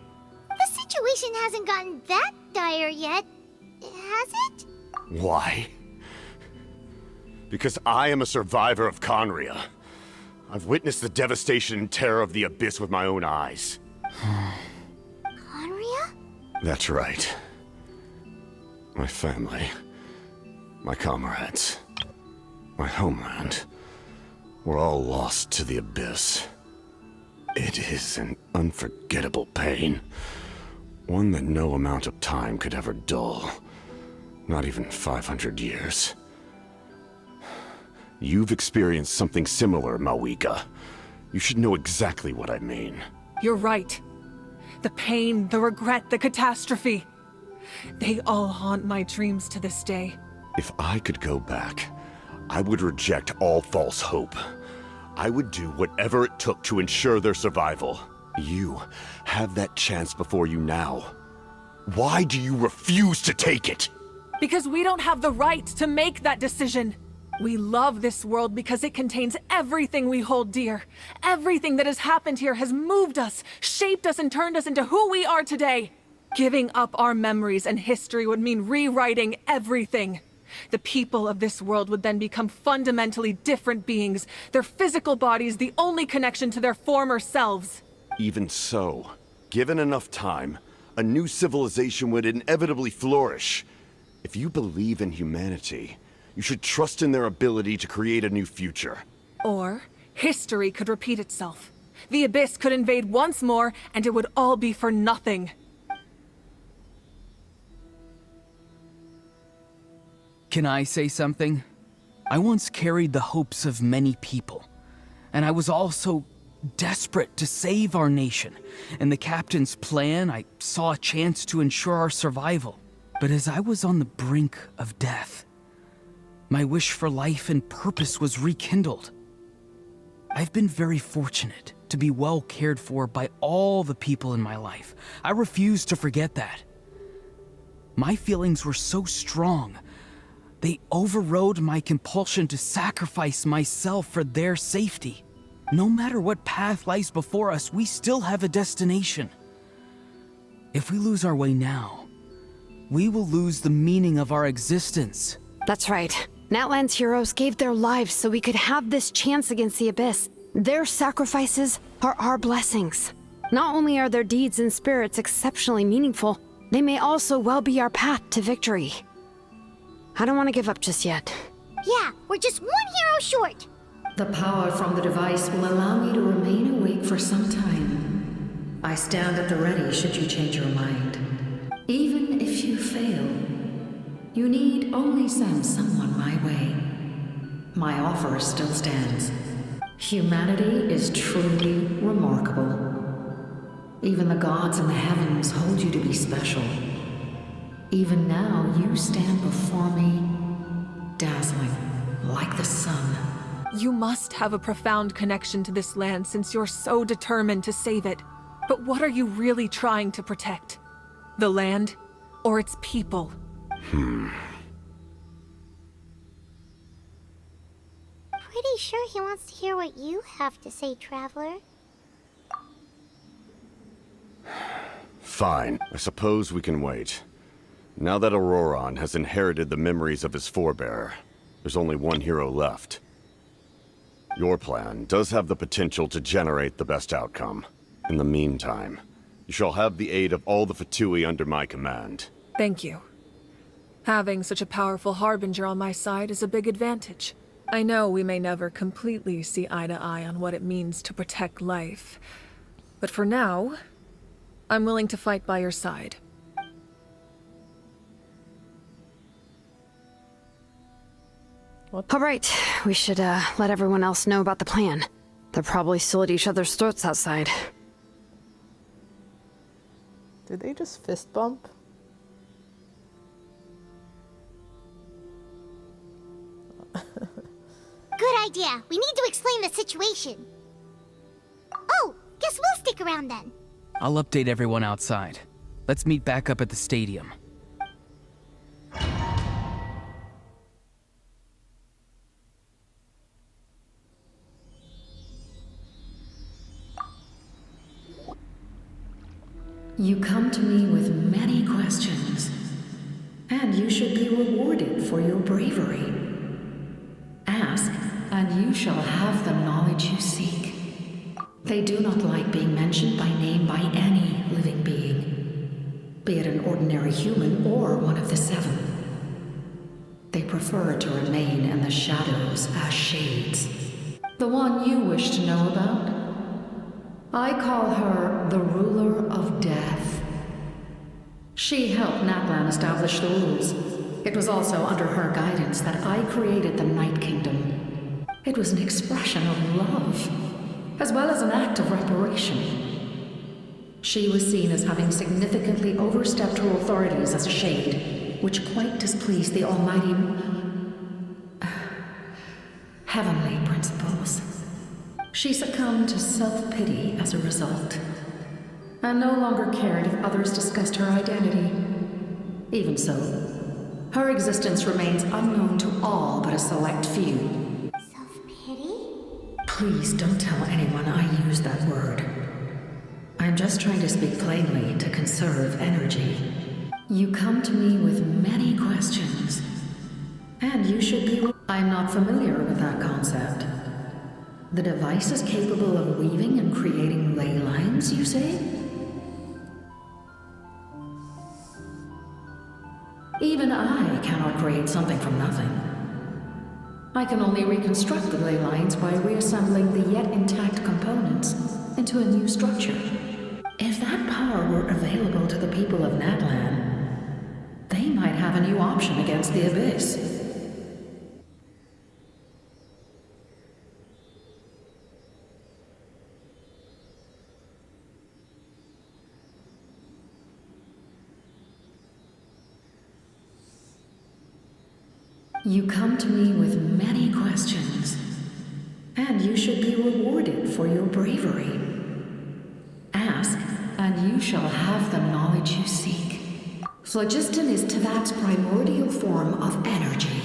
The situation hasn't gotten that dire yet, has it? Why? Because I am a survivor of Conria. I've witnessed the devastation and terror of the Abyss with my own eyes. Conria? That's right. My family, my comrades, my homeland, were all lost to the Abyss. It is an unforgettable pain. One that no amount of time could ever dull. Not even 500 years. You've experienced something similar, Mawika. You should know exactly what I mean. You're right. The pain, the regret, the catastrophe. They all haunt my dreams to this day. If I could go back, I would reject all false hope. I would do whatever it took to ensure their survival. You have that chance before you now. Why do you refuse to take it? Because we don't have the right to make that decision. We love this world because it contains everything we hold dear. Everything that has happened here has moved us, shaped us, and turned us into who we are today. Giving up our memories and history would mean rewriting everything. The people of this world would then become fundamentally different beings, their physical bodies the only connection to their former selves. Even so, given enough time, a new civilization would inevitably flourish. If you believe in humanity, you should trust in their ability to create a new future. Or, history could repeat itself. The Abyss could invade once more, and it would all be for nothing. Can I say something? I once carried the hopes of many people, and I was also desperate to save our nation. In the captain's plan, I saw a chance to ensure our survival. But as I was on the brink of death, my wish for life and purpose was rekindled. I've been very fortunate to be well cared for by all the people in my life. I refuse to forget that. My feelings were so strong, they overrode my compulsion to sacrifice myself for their safety. No matter what path lies before us, we still have a destination. If we lose our way now, we will lose the meaning of our existence. That's right. Natlan's heroes gave their lives so we could have this chance against the Abyss. Their sacrifices are our blessings. Not only are their deeds and spirits exceptionally meaningful, they may also well be our path to victory. I don't want to give up just yet. Yeah, we're just one hero short. The power from the device will allow me to remain awake for some time. I stand at the ready should you change your mind. Even if you fail, you need only send someone my way. My offer still stands. Humanity is truly remarkable. Even the gods in the heavens hold you to be special. Even now, you stand before me, dazzling, like the sun. You must have a profound connection to this land since you're so determined to save it. But what are you really trying to protect? The land, or its people? Pretty sure he wants to hear what you have to say, Traveler. Fine. I suppose we can wait. Now that Ororon has inherited the memories of his forebearer, there's only one hero left. Your plan does have the potential to generate the best outcome. In the meantime, you shall have the aid of all the Fatui under my command. Thank you. Having such a powerful Harbinger on my side is a big advantage. I know we may never completely see eye to eye on what it means to protect life. But for now, I'm willing to fight by your side. All right, we should let everyone else know about the plan. They're probably still at each other's throats outside. Did they just fist bump? Good idea. We need to explain the situation. Oh, guess we'll stick around then. I'll update everyone outside. Let's meet back up at the stadium. You come to me with many questions, and you should be rewarded for your bravery. Ask, and you shall have the knowledge you seek. They do not like being mentioned by name by any living being, be it an ordinary human or one of the seven. They prefer to remain in the shadows as shades. The one you wish to know about? I call her the Ruler of Death. She helped Natlan establish the rules. It was also under her guidance that I created the Night Kingdom. It was an expression of love, as well as an act of reparation. She was seen as having significantly overstepped her authorities as a shade, which quite displeased the almighty heavenly principles. She succumbed to self-pity as a result, and no longer cared if others discussed her identity. Even so, her existence remains unknown to all but a select few. Self-pity? Please don't tell anyone I use that word. I'm just trying to speak plainly to conserve energy. You come to me with many questions, And you should be... I'm not familiar with that concept. The device is capable of weaving and creating ley lines, you say? Even I cannot create something from nothing. I can only reconstruct the ley lines by reassembling the yet intact components into a new structure. If that power were available to the people of Natlan, they might have a new option against the Abyss. You come to me with many questions, and you should be rewarded for your bravery. Ask, and you shall have the knowledge you seek. Phlogiston is Tevat's primordial form of energy.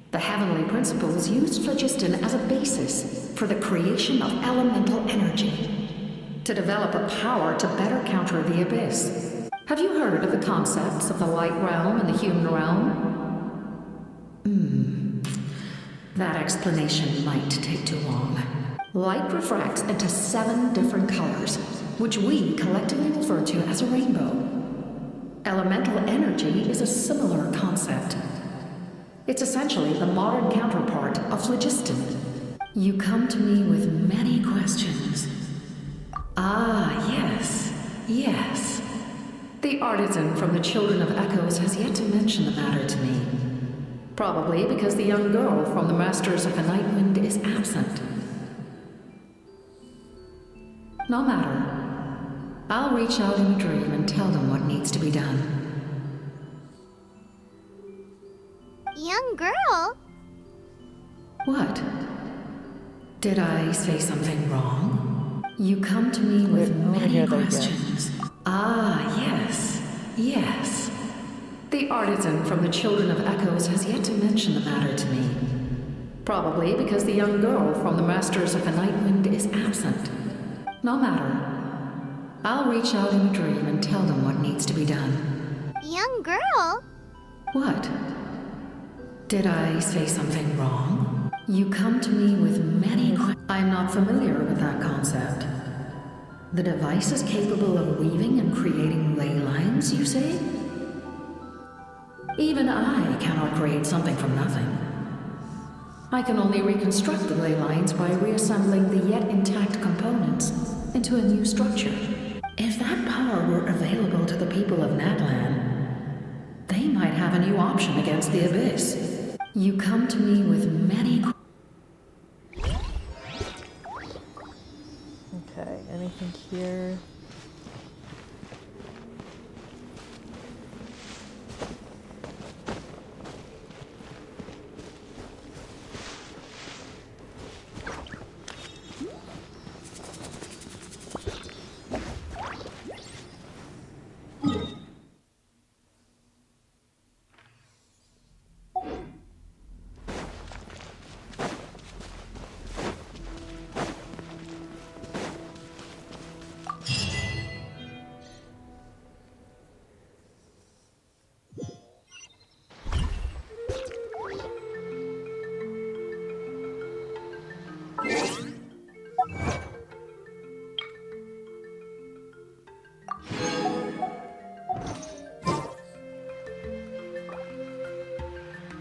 The heavenly principles used phlogiston as a basis for the creation of elemental energy, to develop a power to better counter the Abyss. Have you heard of the concepts of the light realm and the human realm? That explanation might take too long. Light refracts into 7 different colors, which we collectively refer to as a rainbow. Elemental energy is a similar concept. It's essentially the modern counterpart of phlogiston. You come to me with many questions. Ah, yes, yes. The artisan from the Children of Echoes has yet to mention the matter to me. Probably because the young girl from the Masters of the Nightwind is absent. No matter. I'll reach out in a dream and tell them what needs to be done. Young girl? What? Did I say something wrong? You come to me with many questions. Ah, yes, yes. The artisan from the Children of Echoes has yet to mention the matter to me. Probably because the young girl from the Masters of the Nightwind is absent. No matter. I'll reach out in a dream and tell them what needs to be done. Young girl? What? Did I say something wrong? You come to me with many questions. I'm not familiar with that concept. The device is capable of weaving and creating ley lines, you say? Even I cannot create something from nothing. I can only reconstruct the ley lines by reassembling the yet intact components into a new structure. If that power were available to the people of Natlan, they might have a new option against the Abyss. You come to me with many... Okay, anything here?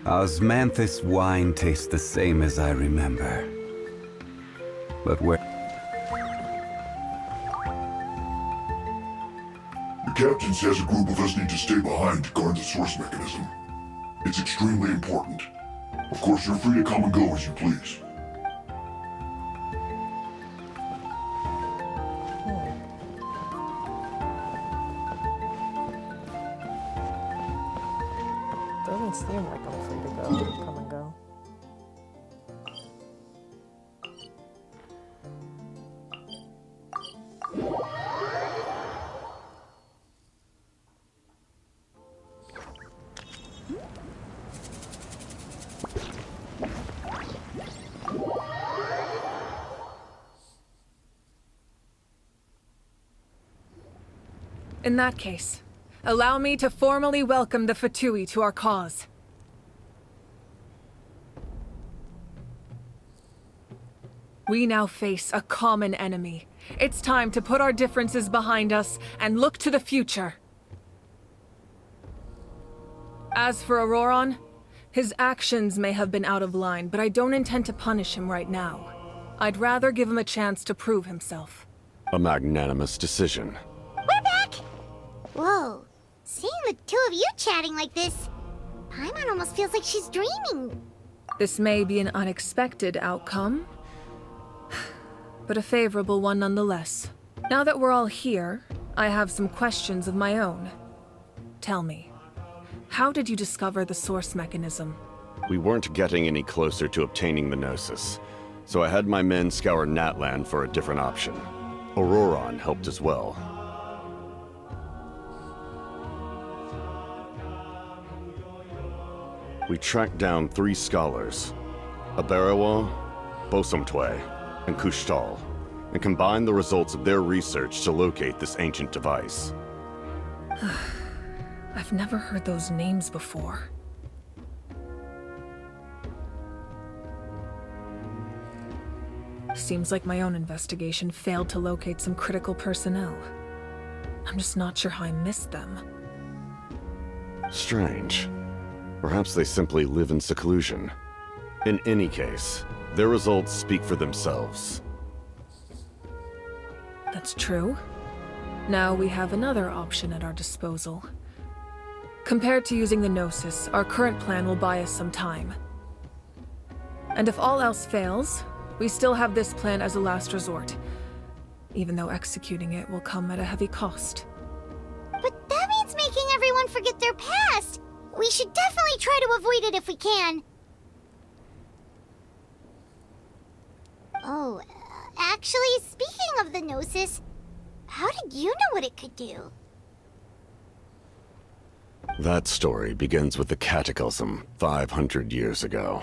Osmanthus wine tastes the same as I remember. But where... The captain says a group of us need to stay behind to guard the source mechanism. It's extremely important. Of course, you're free to come and go as you please. Doesn't seem like I'm free to go, come and go. In that case, allow me to formally welcome the Fatui to our cause. We now face a common enemy. It's time to put our differences behind us and look to the future. As for Ororon, his actions may have been out of line, but I don't intend to punish him right now. I'd rather give him a chance to prove himself. A magnanimous decision. We're back! Whoa, seeing the two of you chatting like this, Paimon almost feels like she's dreaming. This may be an unexpected outcome, but a favorable one nonetheless. Now that we're all here, I have some questions of my own. Tell me, how did you discover the source mechanism? We weren't getting any closer to obtaining the Gnosis, so I had my men scour Natlan for a different option. Ororon helped as well. We tracked down 3 scholars, Aberawa, Bosomtwe, and Kushtal, and combined the results of their research to locate this ancient device. I've never heard those names before. Seems like my own investigation failed to locate some critical personnel. I'm just not sure how I missed them. Strange. Perhaps they simply live in seclusion. In any case, their results speak for themselves. That's true. Now we have another option at our disposal. Compared to using the Gnosis, our current plan will buy us some time. And if all else fails, we still have this plan as a last resort, even though executing it will come at a heavy cost. But that means making everyone forget their past! We should definitely try to avoid it if we can. Oh, actually, speaking of the Gnosis, how did you know what it could do? That story begins with the Cataclysm 500 years ago.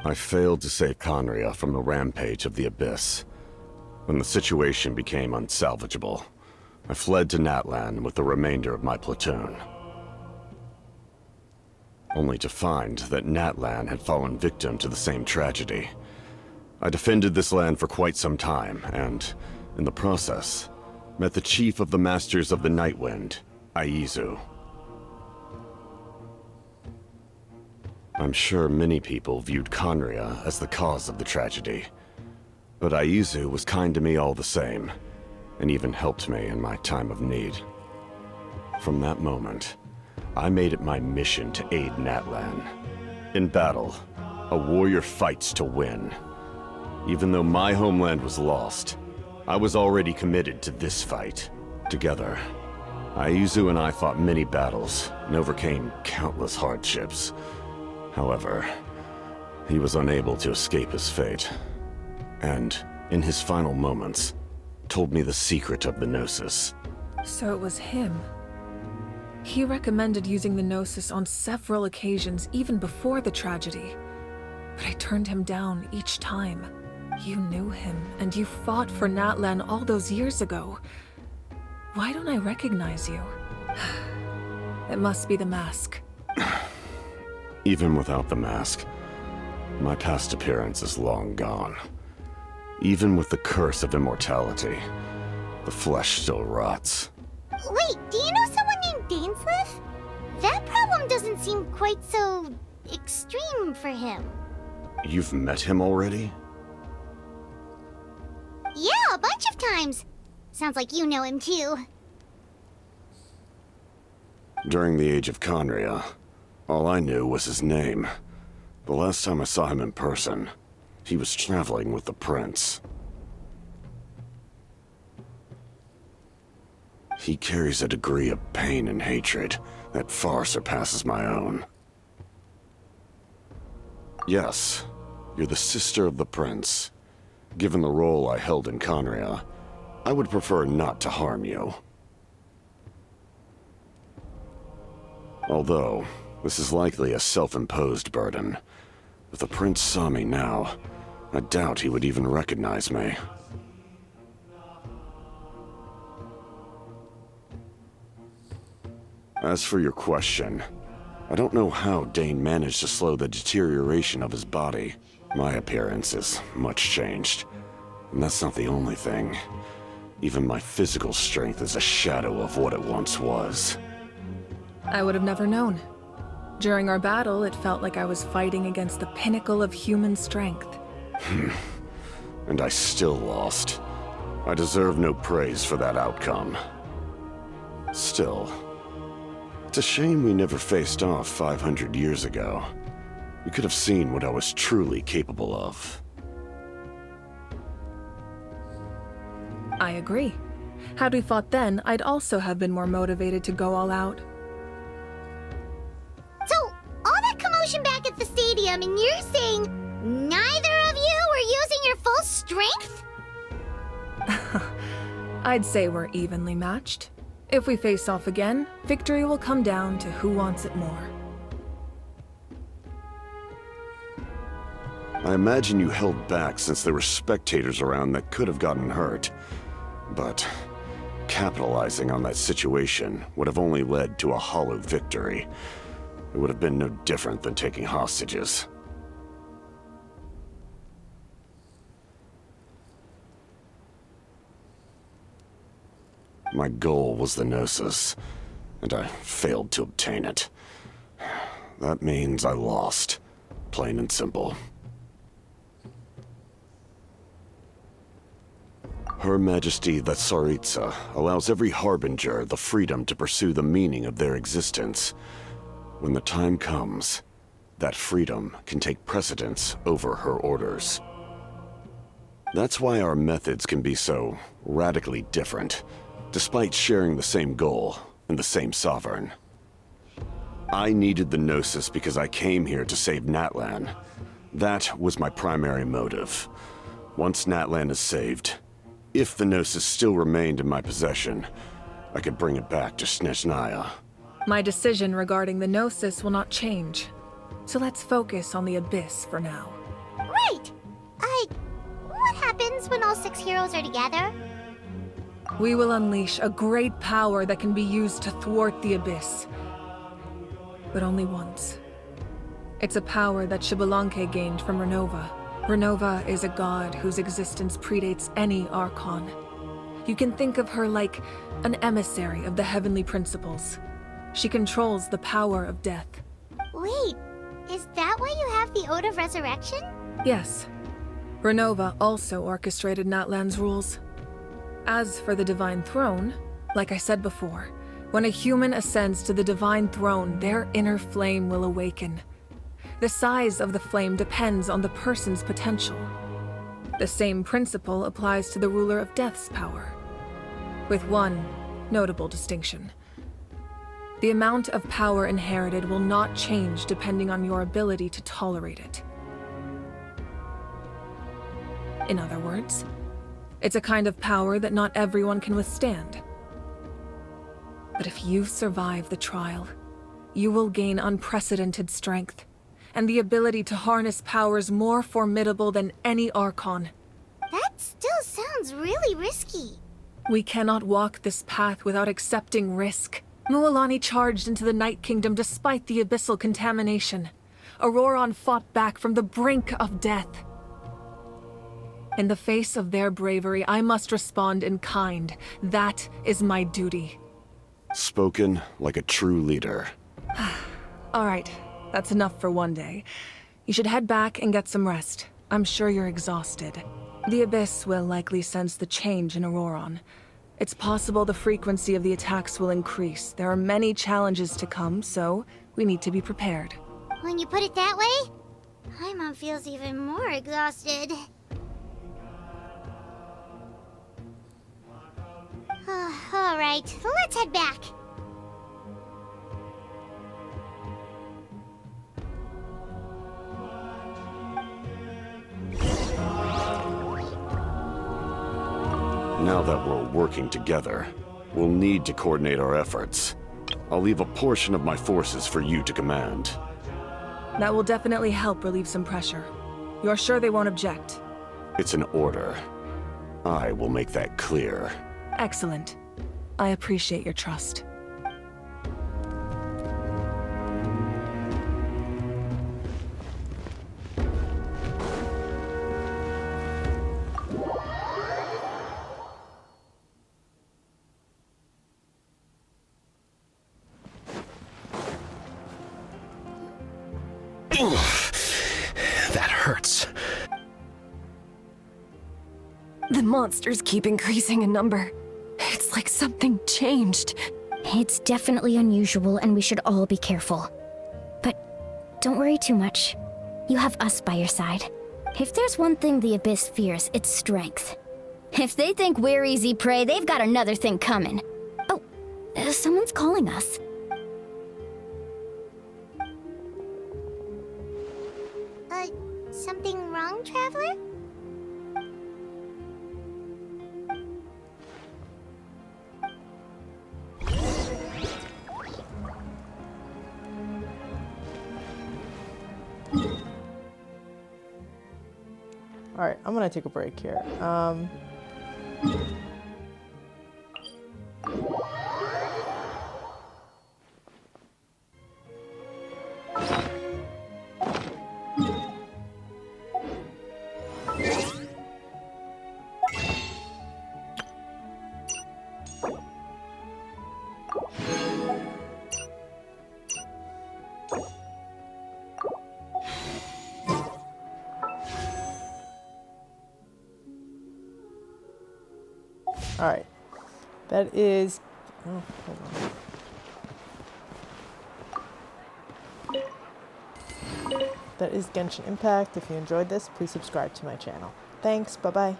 I failed to save Conria from the rampage of the Abyss. When the situation became unsalvageable, I fled to Natlan with the remainder of my platoon. Only to find that Natlan had fallen victim to the same tragedy. I defended this land for quite some time, and, in the process, met the chief of the Masters of the Nightwind, Aizu. I'm sure many people viewed Conria as the cause of the tragedy, but Aizu was kind to me all the same, and even helped me in my time of need. From that moment, I made it my mission to aid Natlan. In battle, a warrior fights to win. Even though my homeland was lost, I was already committed to this fight. Together, Aizu and I fought many battles and overcame countless hardships. However, he was unable to escape his fate, and, in his final moments, told me the secret of the Gnosis. So it was him. He recommended using the Gnosis on several occasions, even before the tragedy. But I turned him down each time. You knew him, and you fought for Natlan all those years ago. Why don't I recognize you? It must be the mask. Even without the mask, my past appearance is long gone. Even with the curse of immortality, the flesh still rots. Wait, do you know someone named Dainsleif? That problem doesn't seem quite so extreme for him. You've met him already? Yeah, a bunch of times. Sounds like you know him too. During the age of Conria, all I knew was his name. The last time I saw him in person, he was traveling with the prince. He carries a degree of pain and hatred that far surpasses my own. Yes, you're the sister of the prince. Given the role I held in Conria, I would prefer not to harm you. Although, this is likely a self-imposed burden. If the prince saw me now, I doubt he would even recognize me. As for your question, I don't know how Dane managed to slow the deterioration of his body. My appearance is much changed. And that's not the only thing. Even my physical strength is a shadow of what it once was. I would have never known. During our battle, it felt like I was fighting against the pinnacle of human strength. And I still lost. I deserve no praise for that outcome. Still, it's a shame we never faced off 500 years ago. You could have seen what I was truly capable of. I agree. Had we fought then, I'd also have been more motivated to go all out. So, all that commotion back at the stadium, and you're saying neither of you were using your full strength? I'd say we're evenly matched. If we face off again, victory will come down to who wants it more. I imagine you held back since there were spectators around that could have gotten hurt. But capitalizing on that situation would have only led to a hollow victory. It would have been no different than taking hostages. My goal was the Gnosis, and I failed to obtain it. That means I lost, plain and simple. Her Majesty the Tsaritsa allows every Harbinger the freedom to pursue the meaning of their existence. When the time comes, that freedom can take precedence over her orders. That's why our methods can be so radically different, despite sharing the same goal and the same sovereign. I needed the Gnosis because I came here to save Natlan. That was my primary motive. Once Natlan is saved, if the Gnosis still remained in my possession, I could bring it back to Snezhnaya. My decision regarding the Gnosis will not change. So let's focus on the Abyss for now. Right! What happens when all 6 heroes are together? We will unleash a great power that can be used to thwart the Abyss. But only once. It's a power that Xbalanque gained from Renova. Renova is a god whose existence predates any Archon. You can think of her like an emissary of the heavenly principles. She controls the power of death. Wait, is that why you have the Ode of Resurrection? Yes. Renova also orchestrated Natlan's rules. As for the Divine Throne, like I said before, when a human ascends to the Divine Throne, their inner flame will awaken. The size of the flame depends on the person's potential. The same principle applies to the ruler of Death's power, with one notable distinction. The amount of power inherited will not change depending on your ability to tolerate it. In other words, it's a kind of power that not everyone can withstand. But if you survive the trial, you will gain unprecedented strength, and the ability to harness powers more formidable than any Archon. That still sounds really risky. We cannot walk this path without accepting risk. Mualani charged into the Night Kingdom despite the abyssal contamination. Ororon fought back from the brink of death. In the face of their bravery, I must respond in kind. That is my duty. Spoken like a true leader. All right, that's enough for one day. You should head back and get some rest. I'm sure you're exhausted. The Abyss will likely sense the change in Ororon. It's possible the frequency of the attacks will increase. There are many challenges to come, so we need to be prepared. When you put it that way, Paimon feels even more exhausted. All right, let's head back. Now that we're working together, we'll need to coordinate our efforts. I'll leave a portion of my forces for you to command. That will definitely help relieve some pressure. You're sure they won't object? It's an order. I will make that clear. Excellent. I appreciate your trust. The monsters keep increasing in number. It's like something changed. It's definitely unusual, and we should all be careful. But don't worry too much. You have us by your side. If there's one thing the Abyss fears, it's strength. If they think we're easy prey, they've got another thing coming. Oh, someone's calling us. Something wrong, Traveler? Alright, I'm gonna take a break here. Alright, that is... Oh, hold on. That is Genshin Impact. If you enjoyed this, please subscribe to my channel. Thanks, bye-bye.